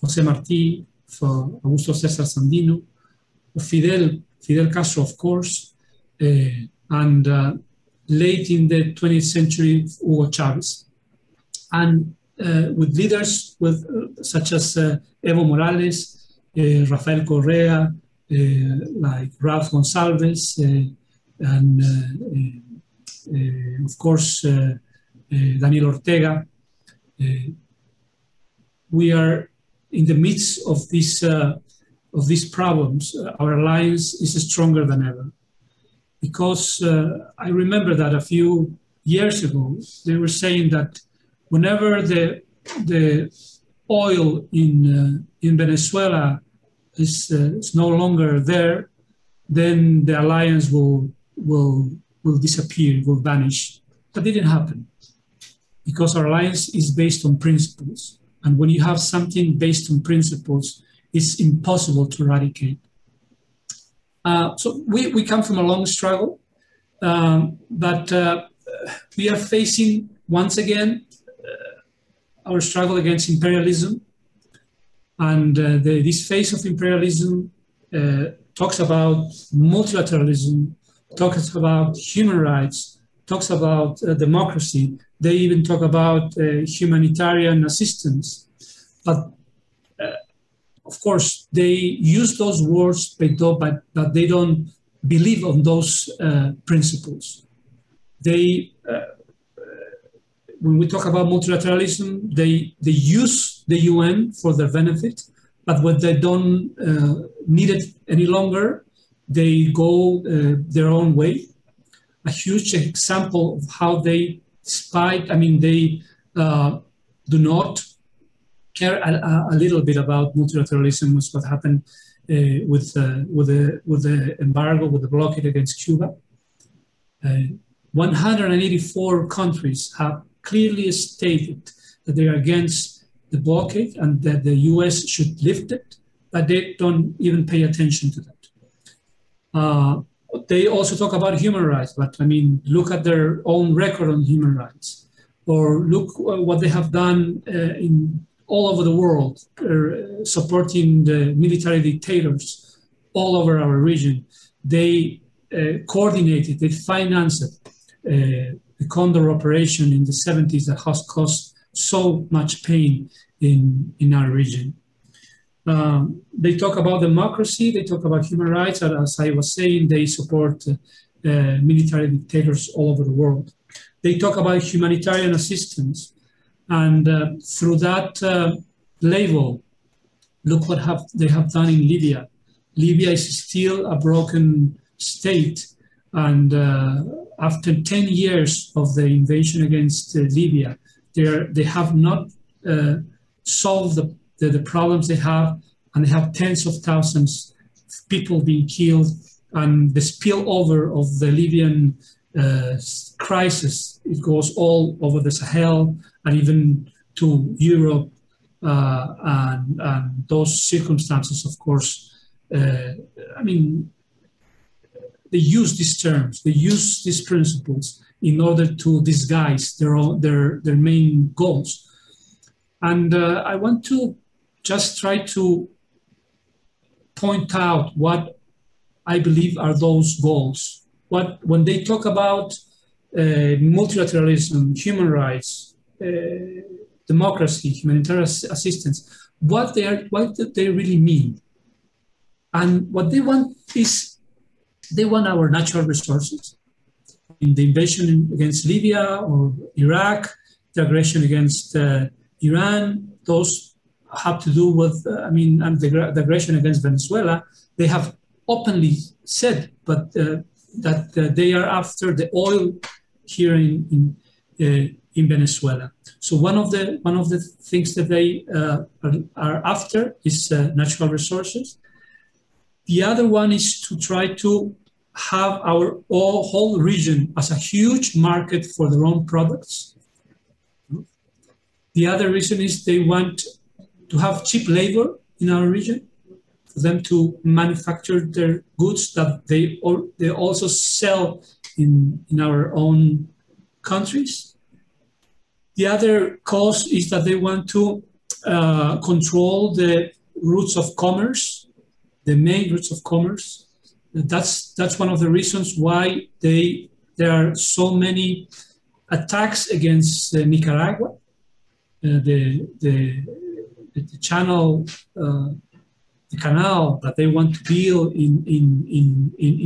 José Martí, of Augusto César Sandino, of Fidel Castro, of course, and late in the 20th century, Hugo Chávez. And with leaders such as Evo Morales, Rafael Correa, like Ralph Gonsalves, and of course Daniel Ortega. We are in the midst of this these problems, our alliance is stronger than ever. Because I remember that a few years ago, they were saying that whenever the oil in Venezuela is no longer there, then the alliance will disappear, will vanish. That didn't happen, because our alliance is based on principles. And when you have something based on principles, it's impossible to eradicate. So we come from a long struggle, but we are facing, once again, our struggle against imperialism. And this phase of imperialism talks about multilateralism, talks about human rights, talks about democracy. They even talk about humanitarian assistance. But of course, they use those words, but they don't believe on those principles. They, when we talk about multilateralism, they use the UN for their benefit, but when they don't need it any longer, they go their own way. A huge example of how they they do not care a little bit about multilateralism was what happened with the embargo, with the blockade against Cuba. 184 countries have clearly stated that they are against the blockade and that the US should lift it, but they don't even pay attention to that. They also talk about human rights, but look at their own record on human rights, or look what they have done in all over the world, supporting the military dictators all over our region. They coordinated, they financed the Condor operation in the 70s that has caused so much pain in our region. They talk about democracy, they talk about human rights, and as I was saying, they support military dictators all over the world. They talk about humanitarian assistance, and through that label, look what they have done in Libya. Libya is still a broken state, and after 10 years of the invasion against Libya, they have not solved the problems they have, and they have tens of thousands of people being killed, and the spillover of the Libyan crisis, it goes all over the Sahel and even to Europe, and those circumstances, of course, they use these terms, they use these principles in order to disguise their main goals. And I want to just try to point out what I believe are those goals. When they talk about multilateralism, human rights, democracy, humanitarian assistance, what do they really mean? And what they want is, they want our natural resources. In the invasion against Libya or Iraq, the aggression against Iran, those have to do with, and the aggression against Venezuela, they have openly said, but that they are after the oil here in Venezuela. So one of the things that they are after is natural resources. The other one is to try to have our whole region as a huge market for their own products. The other reason is they want to have cheap labor in our region, for them to manufacture their goods that they also sell in our own countries. The other cause is that they want to control the routes of commerce, the main routes of commerce. That's one of the reasons why there are so many attacks against Nicaragua. The channel, the canal that they want to build in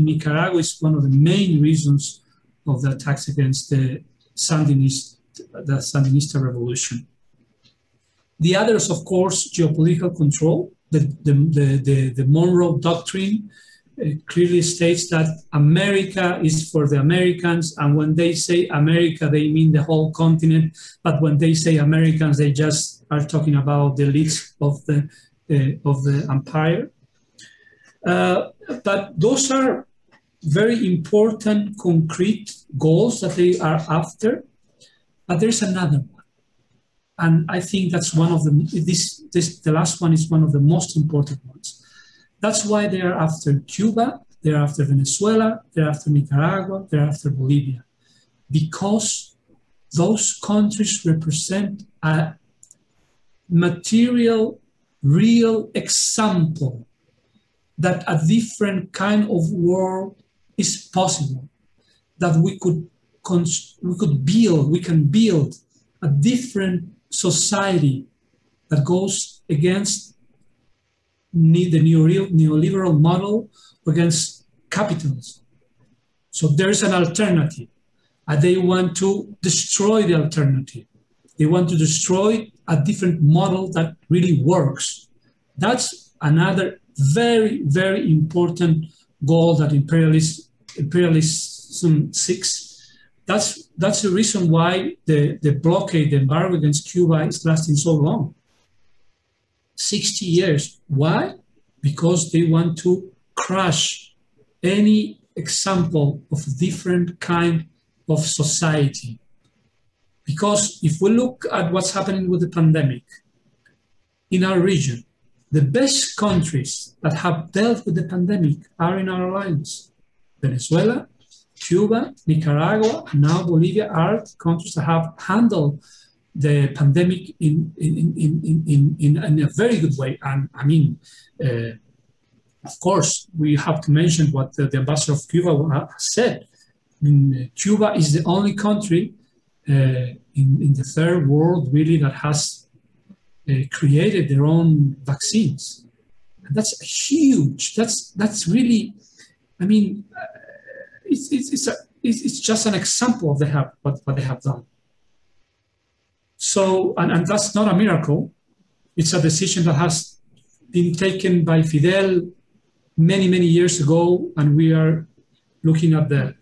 Nicaragua is one of the main reasons of the attacks against the Sandinista revolution. The others, of course, geopolitical control. the Monroe Doctrine clearly states that America is for the Americans, and when they say America, they mean the whole continent. But when they say Americans, they just are talking about the elites of the empire. But those are very important, concrete goals that they are after. But there's another one, and I think that's one of them. The last one is one of the most important ones. That's why they are after Cuba, they're after Venezuela, they're after Nicaragua, they're after Bolivia, because those countries represent a material, real example that a different kind of world is possible, that we can build a different society that goes against the neoliberal model, against capitalism. So there's an alternative, and they want to destroy the alternative. They want to destroy a different model that really works. That's another very, very important goal that imperialism seeks. That's the reason why the blockade, the embargo against Cuba is lasting so long. 60 years. Why? Because they want to crush any example of a different kind of society. Because if we look at what's happening with the pandemic in our region, the best countries that have dealt with the pandemic are in our alliance. Venezuela, Cuba, Nicaragua, and now Bolivia are countries that have handled the pandemic in a very good way. And I mean, of course, we have to mention what the ambassador of Cuba said. I mean, Cuba is the only country in the third world really that has created their own vaccines. And that's huge. That's really, I mean, it's just an example of what they have done. So, and that's not a miracle. It's a decision that has been taken by Fidel many, many years ago, and we are looking at the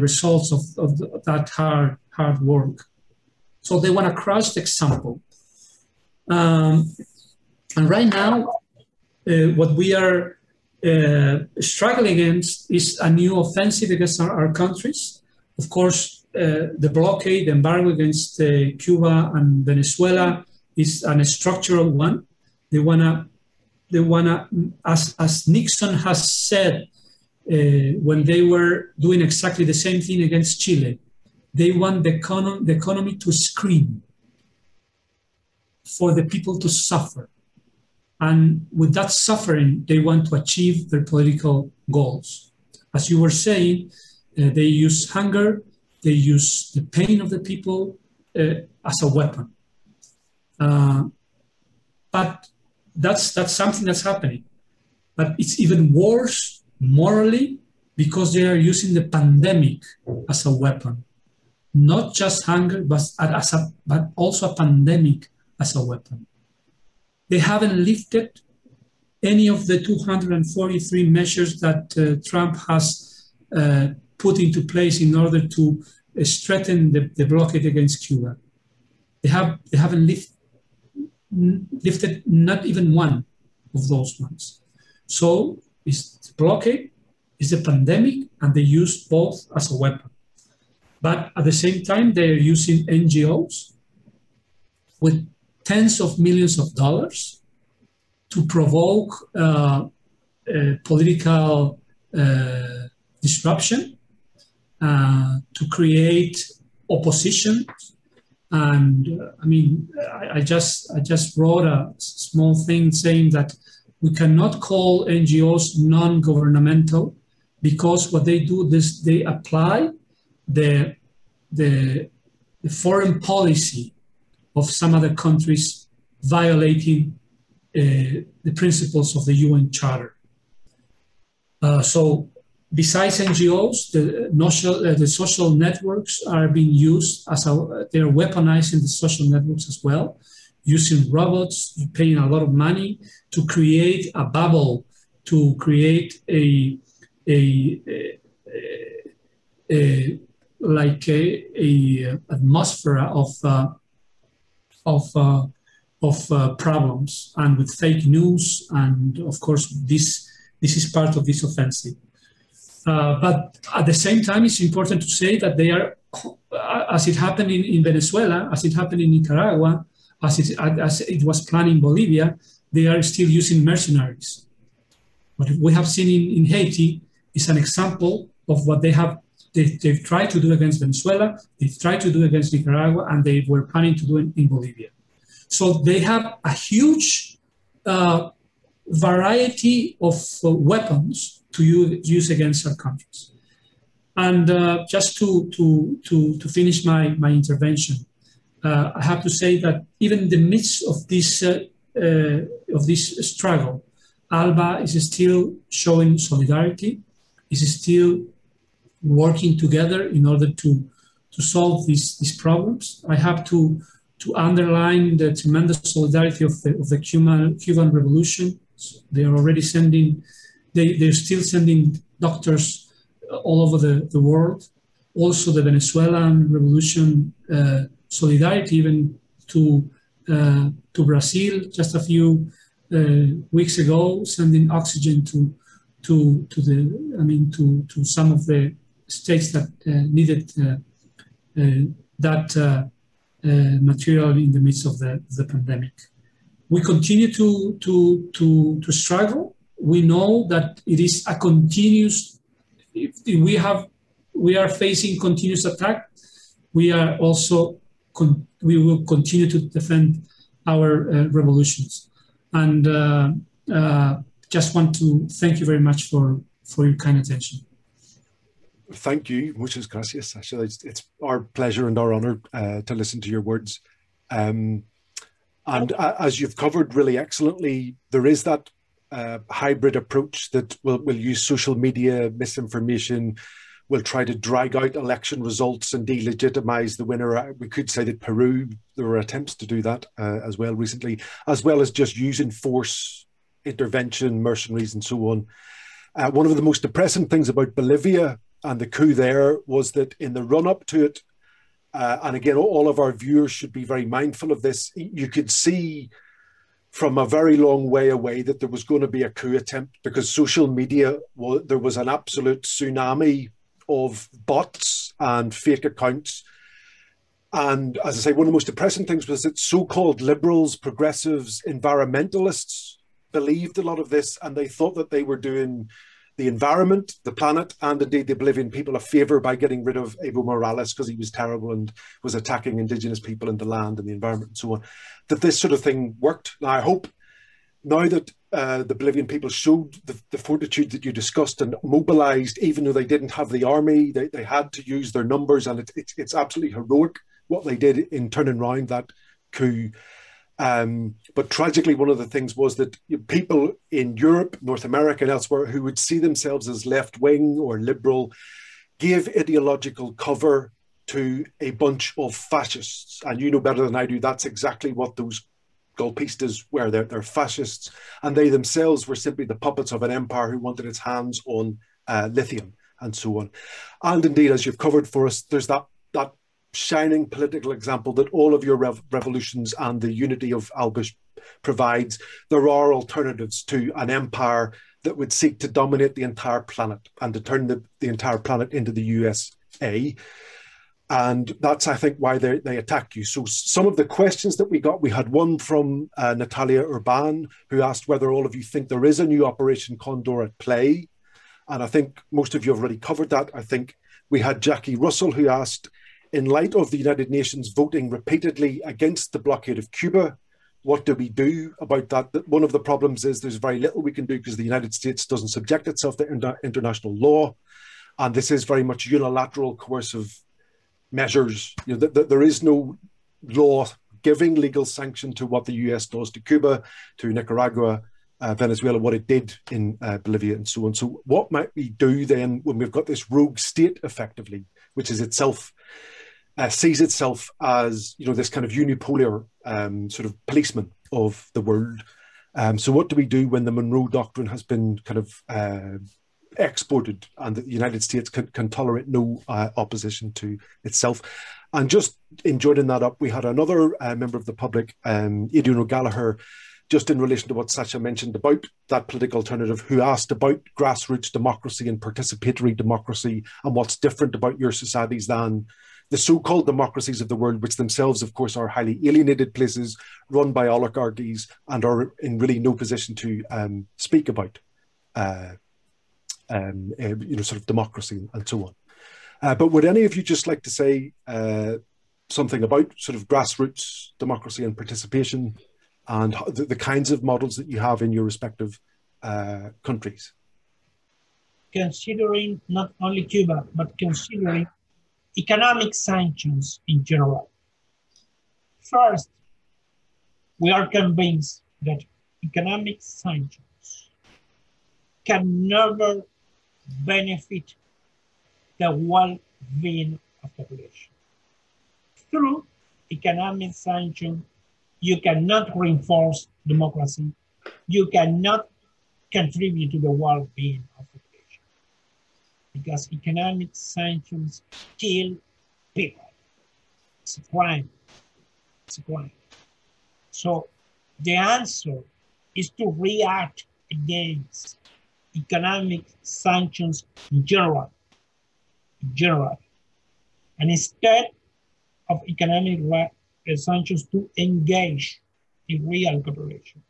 results of that hard work. So they want to crush the example. And right now, what we are struggling against is a new offensive against our countries. Of course, the blockade, the embargo against Cuba and Venezuela is a structural one. They wanna, as Nixon has said when they were doing exactly the same thing against Chile, they want the economy to scream, for the people to suffer. And with that suffering, they want to achieve their political goals. As you were saying, they use hunger, they use the pain of the people as a weapon. But that's something that's happening. But it's even worse morally because they are using the pandemic as a weapon. Not just hunger, but also a pandemic as a weapon. They haven't lifted any of the 243 measures that Trump has put into place in order to strengthen the blockade against Cuba. They haven't lifted not even one of those ones. So it's the blockade, it's the pandemic, and they use both as a weapon. But at the same time, they're using NGOs with tens of millions of dollars to provoke political disruption, to create opposition. And I mean, I just wrote a small thing saying that we cannot call NGOs non-governmental because what they do is they apply the foreign policy of some other countries violating the principles of the UN Charter. So besides NGOs, the social networks are being used they're weaponizing the social networks as well, using robots, paying a lot of money to create a bubble, to create a atmosphere of problems, and with fake news, and of course this is part of this offensive. But at the same time, it's important to say that they are, as it happened in Venezuela, as it happened in Nicaragua, as it was planned in Bolivia, they are still using mercenaries. What we have seen in Haiti is an example of what they've tried to do against Venezuela, they've tried to do against Nicaragua, and they were planning to do it in Bolivia. So they have a huge variety of weapons to use against our countries. And just to finish my intervention, I have to say that even in the midst of this struggle, ALBA is still showing solidarity, is still working together in order to solve these problems. I have to underline the tremendous solidarity of the Cuban Revolution. They are already sending, they're still sending doctors all over the world. Also the Venezuelan Revolution solidarity even to Brazil just a few weeks ago, sending oxygen to some of the states that needed that material in the midst of the pandemic. We continue to struggle. We know that it is a continuous. We are facing continuous attack. We are also we will continue to defend our revolutions. And just want to thank you very much for your kind attention. Thank you. Muchas gracias, Sacha. It's our pleasure and our honor to listen to your words. And as you've covered really excellently, there is that hybrid approach that will use social media, misinformation, will try to drag out election results and delegitimize the winner. We could say that Peru, there were attempts to do that as well recently, as well as just using force, intervention, mercenaries and so on. One of the most depressing things about Bolivia and the coup there was that in the run-up to it, and again, all of our viewers should be very mindful of this, you could see from a very long way away that there was going to be a coup attempt, because social media, there was an absolute tsunami of bots and fake accounts. And as I say, one of the most depressing things was that so-called liberals, progressives, environmentalists believed a lot of this, and they thought that they were doing the environment, the planet, and indeed the Bolivian people a favor by getting rid of Evo Morales because he was terrible and was attacking indigenous people and the land and the environment and so on, that this sort of thing worked. Now, I hope now that the Bolivian people showed the fortitude that you discussed and mobilized, even though they didn't have the army, they had to use their numbers, and it's absolutely heroic what they did in turning around that coup. But tragically, one of the things was that people in Europe, North America and elsewhere who would see themselves as left-wing or liberal gave ideological cover to a bunch of fascists. And you know better than I do, that's exactly what those golpistas were. They're fascists, and they themselves were simply the puppets of an empire who wanted its hands on lithium and so on. And indeed, as you've covered for us, there's that shining political example that all of your revolutions and the unity of ALBA provides. There are alternatives to an empire that would seek to dominate the entire planet and to turn the entire planet into the USA. And that's, I think, why they attack you. So some of the questions that we got, we had one from Natalia Urban, who asked whether all of you think there is a new Operation Condor at play. And I think most of you have already covered that. I think we had Jackie Russell, who asked, in light of the United Nations voting repeatedly against the blockade of Cuba, what do we do about that? One of the problems is there's very little we can do because the United States doesn't subject itself to international law. And this is very much unilateral, coercive measures. You know, there is no law giving legal sanction to what the US does to Cuba, to Nicaragua, Venezuela, what it did in Bolivia and so on. So what might we do then when we've got this rogue state effectively, which is itself sees itself as, you know, this kind of unipolar sort of policeman of the world. So what do we do when the Monroe Doctrine has been kind of exported and the United States can tolerate no opposition to itself? And just in joining that up, we had another member of the public, Aidan O'Gallagher, just in relation to what Sacha mentioned about that political alternative, who asked about grassroots democracy and participatory democracy and what's different about your societies than the so-called democracies of the world, which themselves, of course, are highly alienated places run by oligarchies and are in really no position to speak about, you know, sort of democracy and so on. But would any of you just like to say something about sort of grassroots democracy and participation and the kinds of models that you have in your respective countries? Considering not only Cuba, but considering economic sanctions in general. First, we are convinced that economic sanctions can never benefit the well-being of the population. Through economic sanctions, you cannot reinforce democracy. You cannot contribute to the well-being of the population, because economic sanctions kill people. It's a crime. It's a crime. So the answer is to react against economic sanctions in general. And instead of economic sanctions, to engage in real cooperation,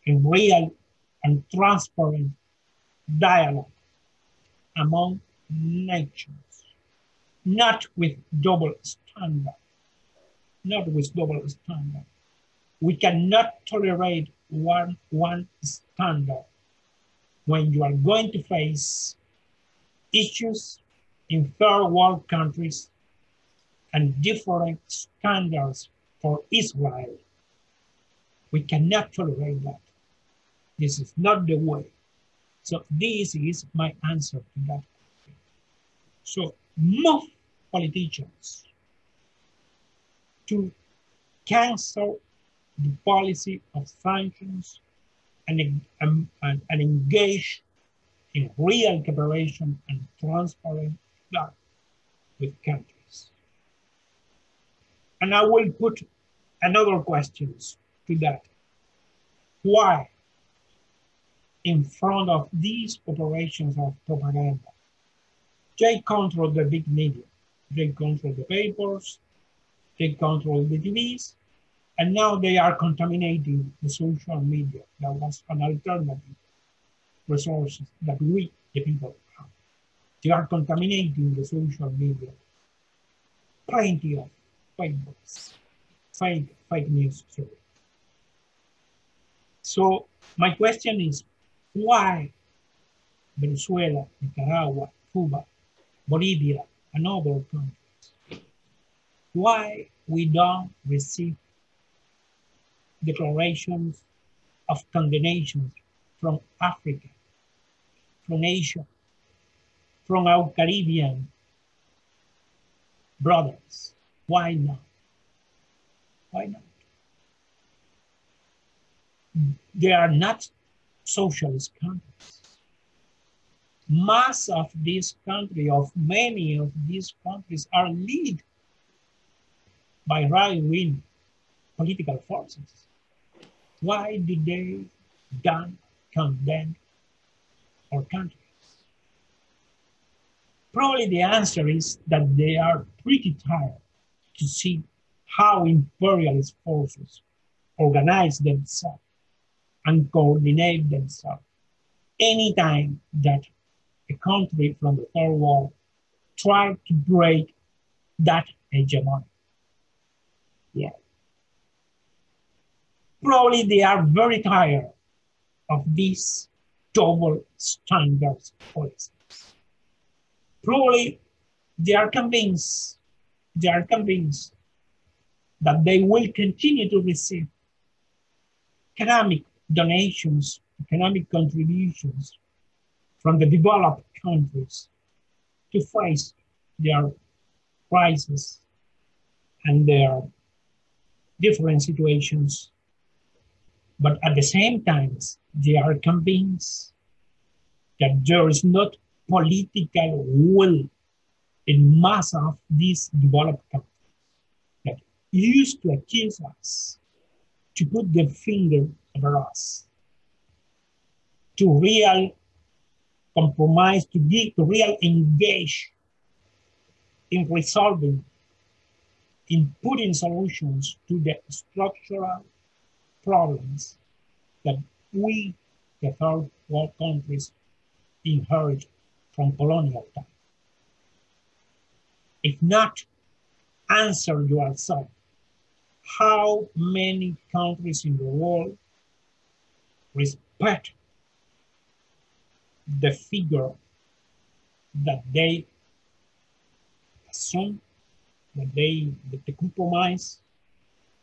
in real and transparent dialogue among nations, not with double standard. We cannot tolerate one standard when you are going to face issues in third world countries and different standards for Israel. We cannot tolerate that. This is not the way. So this is my answer to that. So move politicians to cancel the policy of sanctions and engage in real cooperation and transparent dialogue with countries. And I will put another questions to that. Why, in front of these operations of propaganda, they control the big media, they control the papers, they control the TVs, and now they are contaminating the social media that was an alternative resources that we, the people, have. They are contaminating the social media. Plenty of fake books, fake news. Sorry. So my question is, why Venezuela, Nicaragua, Cuba, Bolivia, and other countries, why we don't receive declarations of condemnations from Africa, from Asia, from our Caribbean brothers? Why not? Why not? They are not socialist countries. Most of these countries, of many of these countries, are led by right-wing political forces. Why do they don't condemn our countries? Probably the answer is that they are pretty tired to see how imperialist forces organize themselves and coordinate themselves anytime that a country from the third world tries to break that hegemony. Yeah. Probably they are very tired of these double standards policies. Probably they are convinced that they will continue to receive economic donations, economic contributions from the developed countries to face their crises and their different situations, but at the same time, they are convinced that there is not political will in mass of these developed countries that used to accuse us, to put the finger over us, to real compromise, to real engage in resolving, in putting solutions to the structural problems that we, the third world countries, inherit from colonial time. If not, answer yourself, how many countries in the world respect the figure that they assume, that the compromise,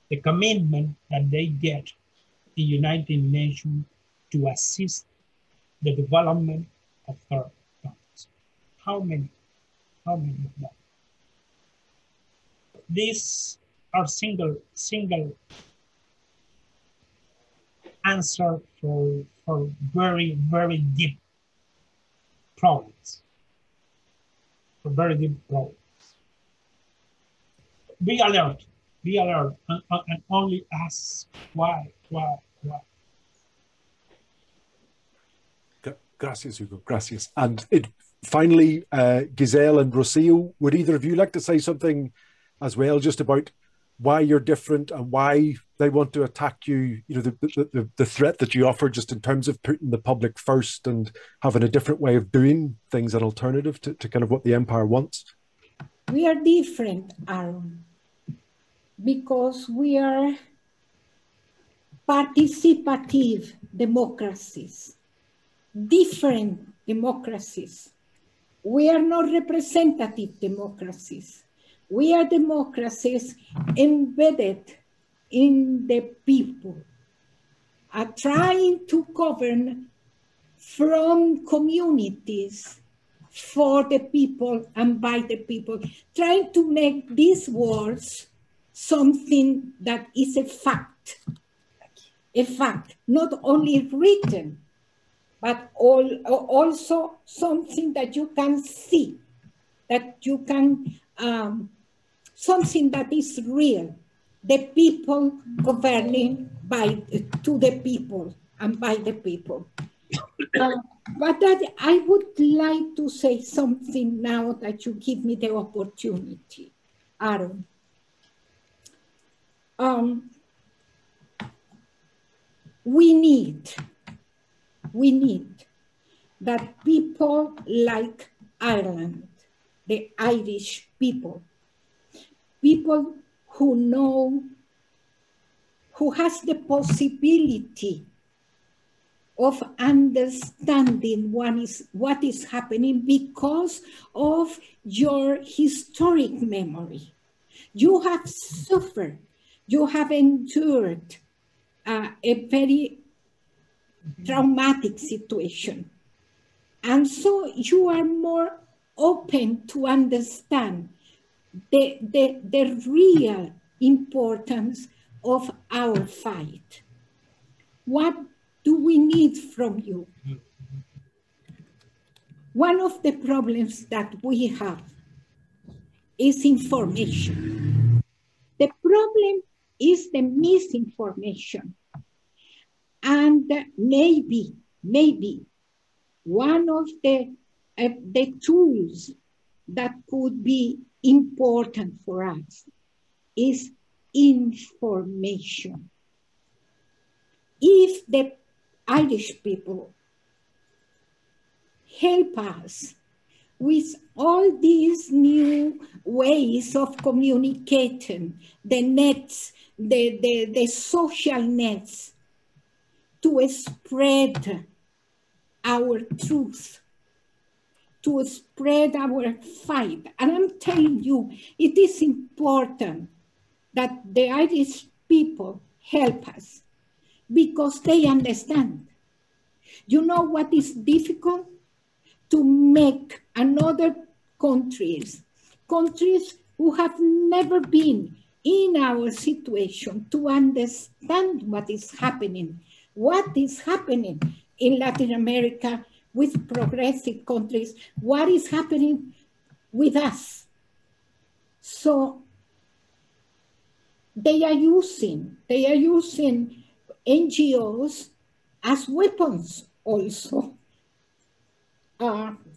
the commitment that they get the United Nations to assist the development of third countries? How many of them? These are single answer for very, very deep problems. For very deep problems. Be alert, and only ask why. Gracias, Hugo, gracias. And finally, Guisell and Rocío, would either of you like to say something as well, just about why you're different and why they want to attack you, you know, the threat that you offer, just in terms of putting the public first and having a different way of doing things, an alternative to kind of what the empire wants? We are different, Aaron, because we are participative democracies, different democracies. We are not representative democracies. We are democracies embedded in the people, are trying to govern from communities, for the people and by the people, trying to make these words something that is a fact, not only written, but also something that you can see, that you can, something that is real, the people governing to the people and by the people. But that I would like to say something now that you give me the opportunity, Aaron. We need that people like Ireland, the Irish people who know, who has the possibility of understanding what is happening because of your historic memory. You have suffered, you have endured a very traumatic situation. And so you are more open to understand the real importance of our fight. What do we need from you? One of the problems that we have is information. The problem is the misinformation. And maybe one of the tools that could be important for us is information. If the Irish people help us with all these new ways of communicating, the nets, the social nets, to spread our truth, to spread our fight. And I'm telling you, it is important that the Irish people help us because they understand. You know what is difficult? To make another countries who have never been in our situation to understand what is happening in Latin America with progressive countries, what is happening with us. So they are using NGOs as weapons also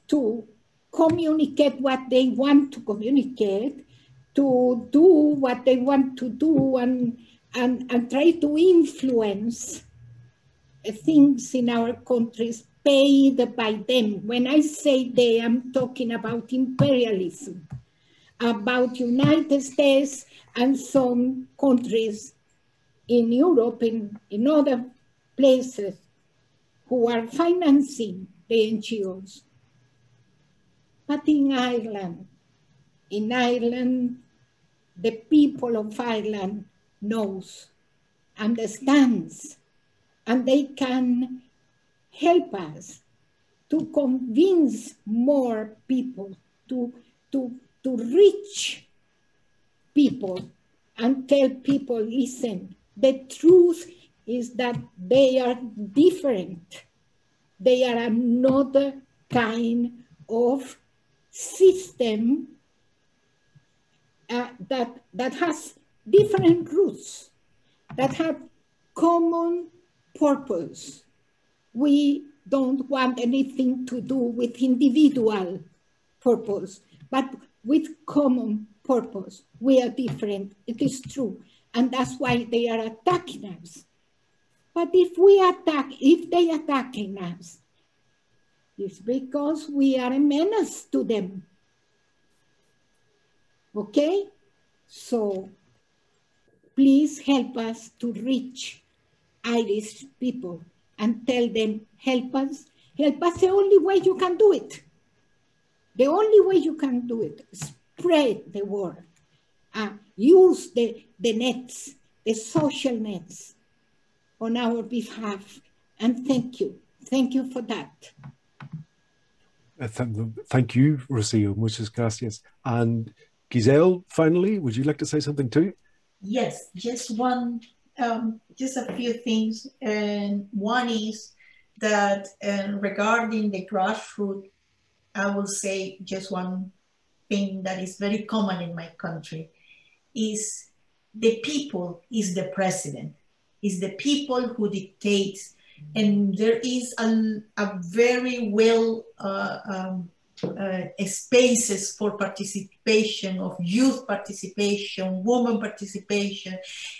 to communicate what they want to communicate, to do what they want to do, and try to influence things in our countries paid by them. When I say they, I'm talking about imperialism, about United States and some countries in Europe, in other places, who are financing the NGOs. But in Ireland, the people of Ireland knows, understands, and they can help us to convince more people, to reach people and tell people, listen, the truth is that they are different. They are another kind of system that has different roots, that have common purpose. We don't want anything to do with individual purpose, but with common purpose. We are different, it is true. And that's why they are attacking us. But if they attacking us, it's because we are a menace to them. Okay? So please help us to reach Irish people and tell them, help us the only way you can do it. The only way you can do it, spread the word, use the nets, the social nets on our behalf, and thank you for that. Thank you, Rocío, muchas gracias. And Guisell, finally, would you like to say something too? Yes, just a few things. And one is that regarding the grassroots, I will say just one thing that is very common in my country is the people is the president, is the people who dictates, and there is a very well spaces for participation, of youth participation, women participation,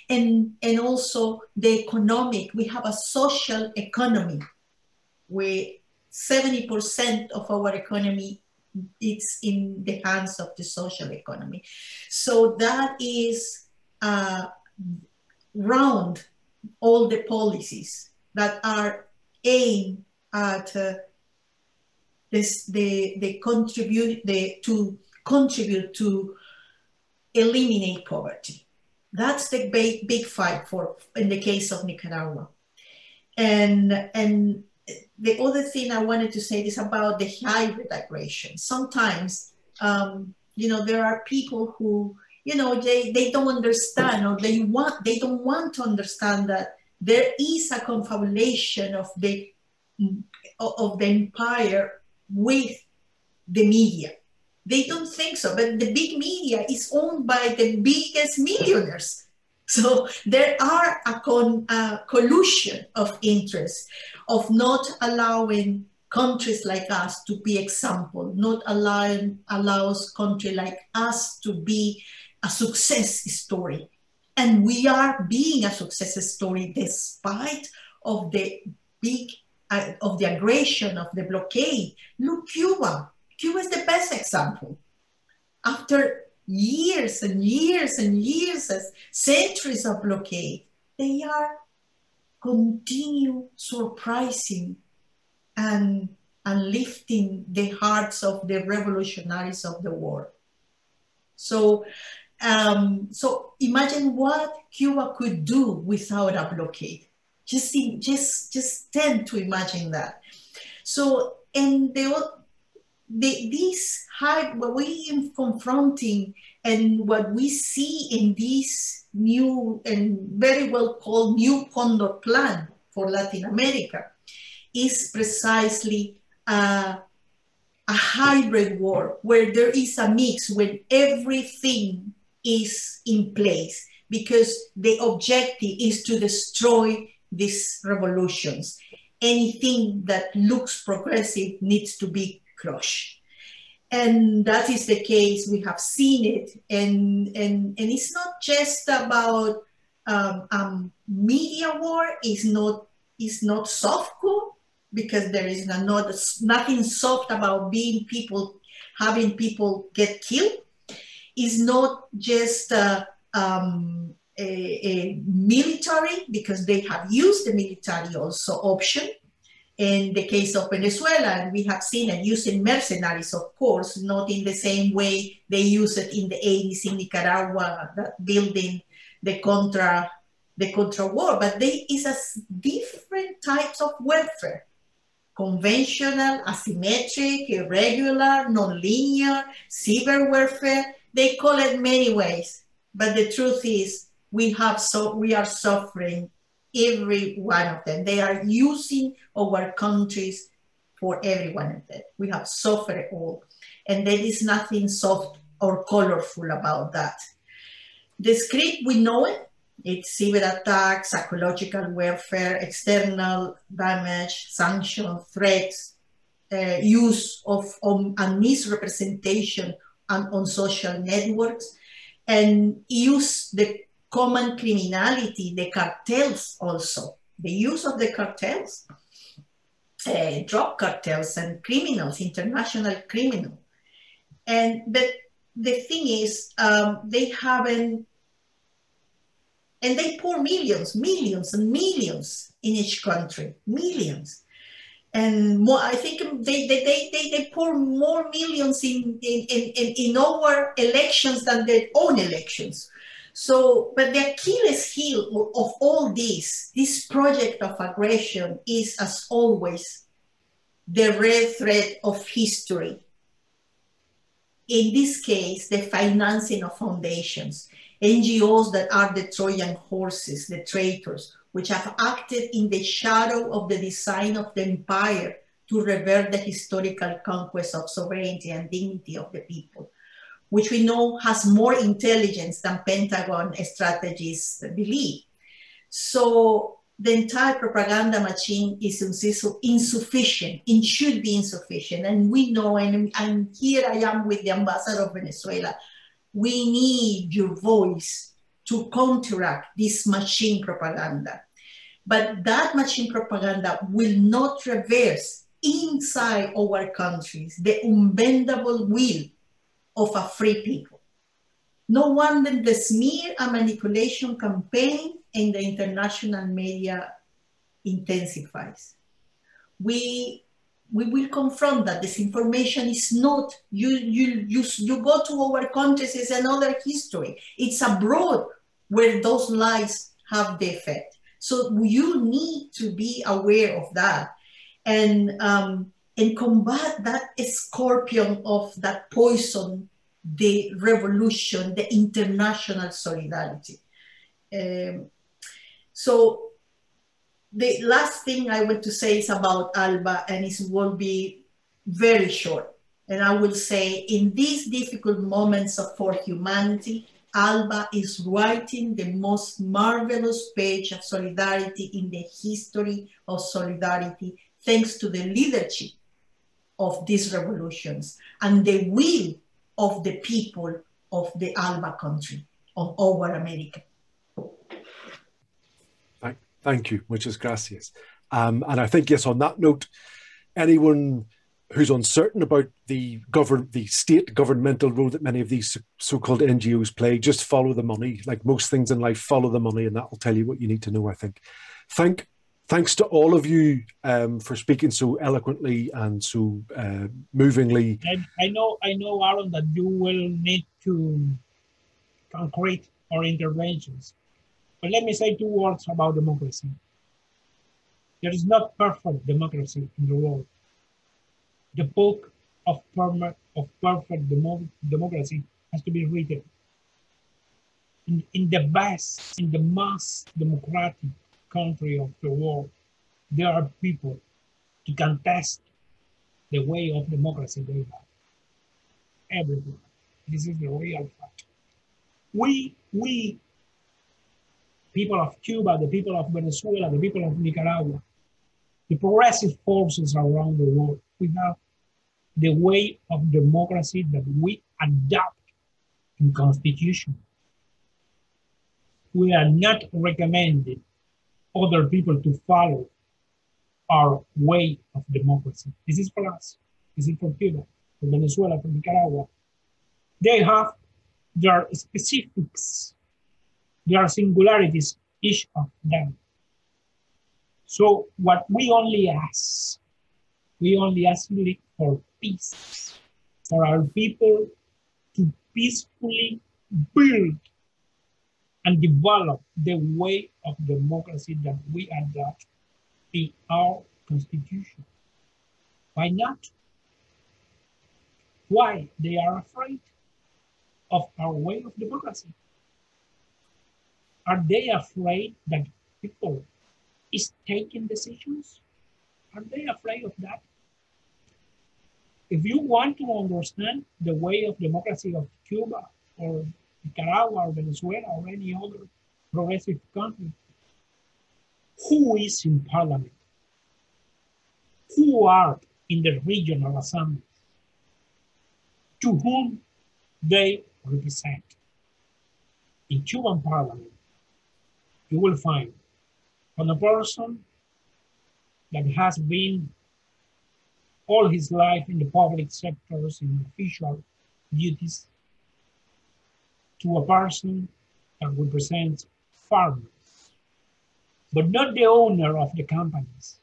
and also the economic. We have a social economy where 70% of our economy is in the hands of the social economy. So that is round all the policies that are aimed at to contribute to eliminate poverty. That's the big fight in the case of Nicaragua. And the other thing I wanted to say is about the hybrid migration. Sometimes, there are people who, they don't understand, or they don't want to understand that there is a confabulation of the empire with the media. They don't think so, but the big media is owned by the biggest millionaires. So there are a collusion of interests of not allowing countries like us to be example, not allows country like us to be a success story. And we are being a success story despite of the aggression, of the blockade. Look, Cuba is the best example. After years and years and years, centuries of blockade, they are continue surprising and lifting the hearts of the revolutionaries of the world. So imagine what Cuba could do without a blockade. Just tend to imagine that. So, and what we are confronting and what we see in this new and very well called New Condor Plan for Latin America is precisely a hybrid war where there is a mix when everything is in place, because the objective is to destroy these revolutions. Anything that looks progressive needs to be crushed. And that is the case. We have seen it. And it's not just about media war. It's not softcore, because there is nothing soft about having people get killed. It's not just a military, because they have used the military also option. In the case of Venezuela, we have seen it using mercenaries, of course, not in the same way they use it in the 80s in Nicaragua, building the Contra war, but it's a different types of warfare. Conventional, asymmetric, irregular, nonlinear, cyber warfare. They call it many ways, but the truth is we are suffering every one of them. They are using our countries for every one of them. We have suffered all, and there is nothing soft or colorful about that. The script, we know it. It's cyber attacks, psychological warfare, external damage, sanctions, threats, use of and misrepresentation on social networks, and use the common criminality, the cartels also. The use of the cartels, drug cartels and criminals, international criminals. But the thing is, they haven't, and they pour millions and millions in each country, millions. And more, I think they pour more millions in our elections than their own elections. So, but the Achilles heel of all this project of aggression is, as always, the red thread of history. In this case, the financing of foundations, NGOs that are the Trojan horses, the traitors, which have acted in the shadow of the design of the empire to revert the historical conquest of sovereignty and dignity of the people, which we know has more intelligence than Pentagon strategists believe. So the entire propaganda machine is insufficient. It should be insufficient. And we know, and here I am with the ambassador of Venezuela, we need your voice to counteract this machine propaganda. But that machine propaganda will not reverse inside our countries the unbendable will of a free people. No wonder the smear and manipulation campaign in the international media intensifies. We will confront that disinformation is not, you go to our countries, it's another history. It's abroad where those lies have the effect. So you need to be aware of that and combat that scorpion of that poison, the revolution, the international solidarity. So the last thing I want to say is about ALBA, and it will be very short. And I will say, in these difficult moments for humanity, ALBA is writing the most marvelous page of solidarity in the history of solidarity, thanks to the leadership of these revolutions and the will of the people of the ALBA country, of our America. Thank you, muchas gracias. And I think, yes, on that note, anyone who's uncertain about the state governmental role that many of these so-called NGOs play, just follow the money. Like most things in life, follow the money, and that will tell you what you need to know, I think. Thanks to all of you for speaking so eloquently and so movingly. I know, Aaron, that you will need to concrete our interventions. But let me say 2 words about democracy. There is not perfect democracy in the world. The bulk of perfect democracy has to be written. In the most democratic country of the world, there are people to contest the way of democracy they have. Everywhere. This is the real fact. We, people of Cuba, the people of Venezuela, the people of Nicaragua, the progressive forces around the world, we have the way of democracy that we adopt in Constitution. We are not recommending other people to follow our way of democracy. This is for us. This is for Cuba, for Venezuela, for Nicaragua. They have their specifics, their singularities, each of them. So what we only ask really for peace, for our people to peacefully build and develop the way of democracy that we adopt in our Constitution. Why not? Why? They are afraid of our way of democracy. Are they afraid that people is taking decisions? Are they afraid of that? If you want to understand the way of democracy of Cuba or Nicaragua or Venezuela or any other progressive country, who is in parliament? Who are in the regional assemblies? To whom they represent? In Cuban parliament, you will find from a person that has been all his life in the public sectors, in official duties, to a person that represents farmers, but not the owner of the companies,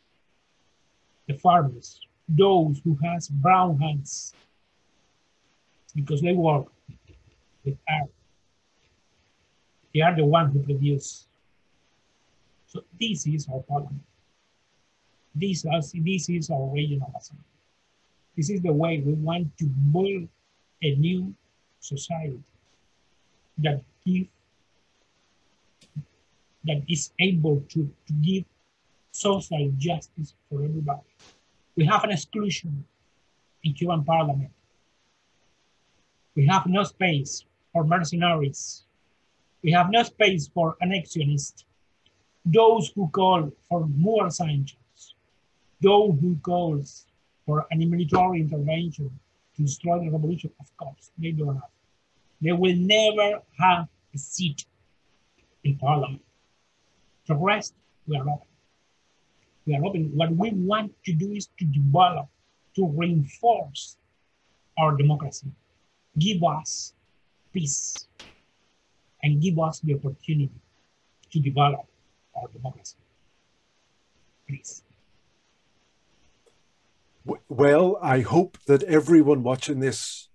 the farmers, those who has brown hands, because they work with earth. They are the ones who produce. So this is our parliament. This is our regional assembly. This is the way we want to build a new society that is able to give social justice for everybody. We have an exclusion in Cuban parliament. We have no space for mercenaries. We have no space for annexionists, those who call for more sanctions, those who call for any military intervention to destroy the revolution. Of course, they don't have. They will never have a seat in parliament. The rest, we are open. We are open. What we want to do is to develop, to reinforce our democracy, give us peace, and give us the opportunity to develop our democracy. Please. Well, I hope that everyone watching this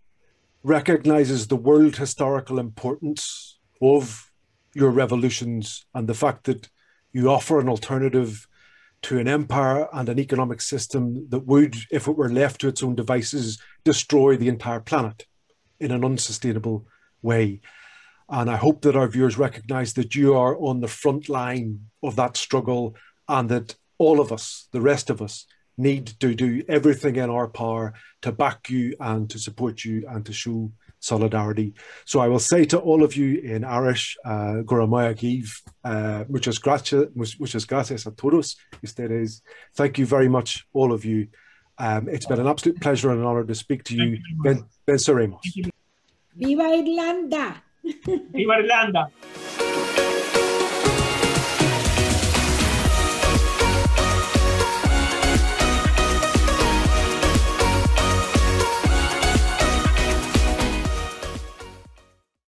recognizes the world historical importance of your revolutions and the fact that you offer an alternative to an empire and an economic system that would, if it were left to its own devices, destroy the entire planet in an unsustainable way. And I hope that our viewers recognize that you are on the front line of that struggle and that all of us, the rest of us, need to do everything in our power to back you and to support you and to show solidarity. So I will say to all of you in Irish, muchas gracias a todos ustedes. Thank you very much, all of you. It's been an absolute pleasure and an honor to speak to you. Venceremos. Viva Irlanda! Viva Irlanda!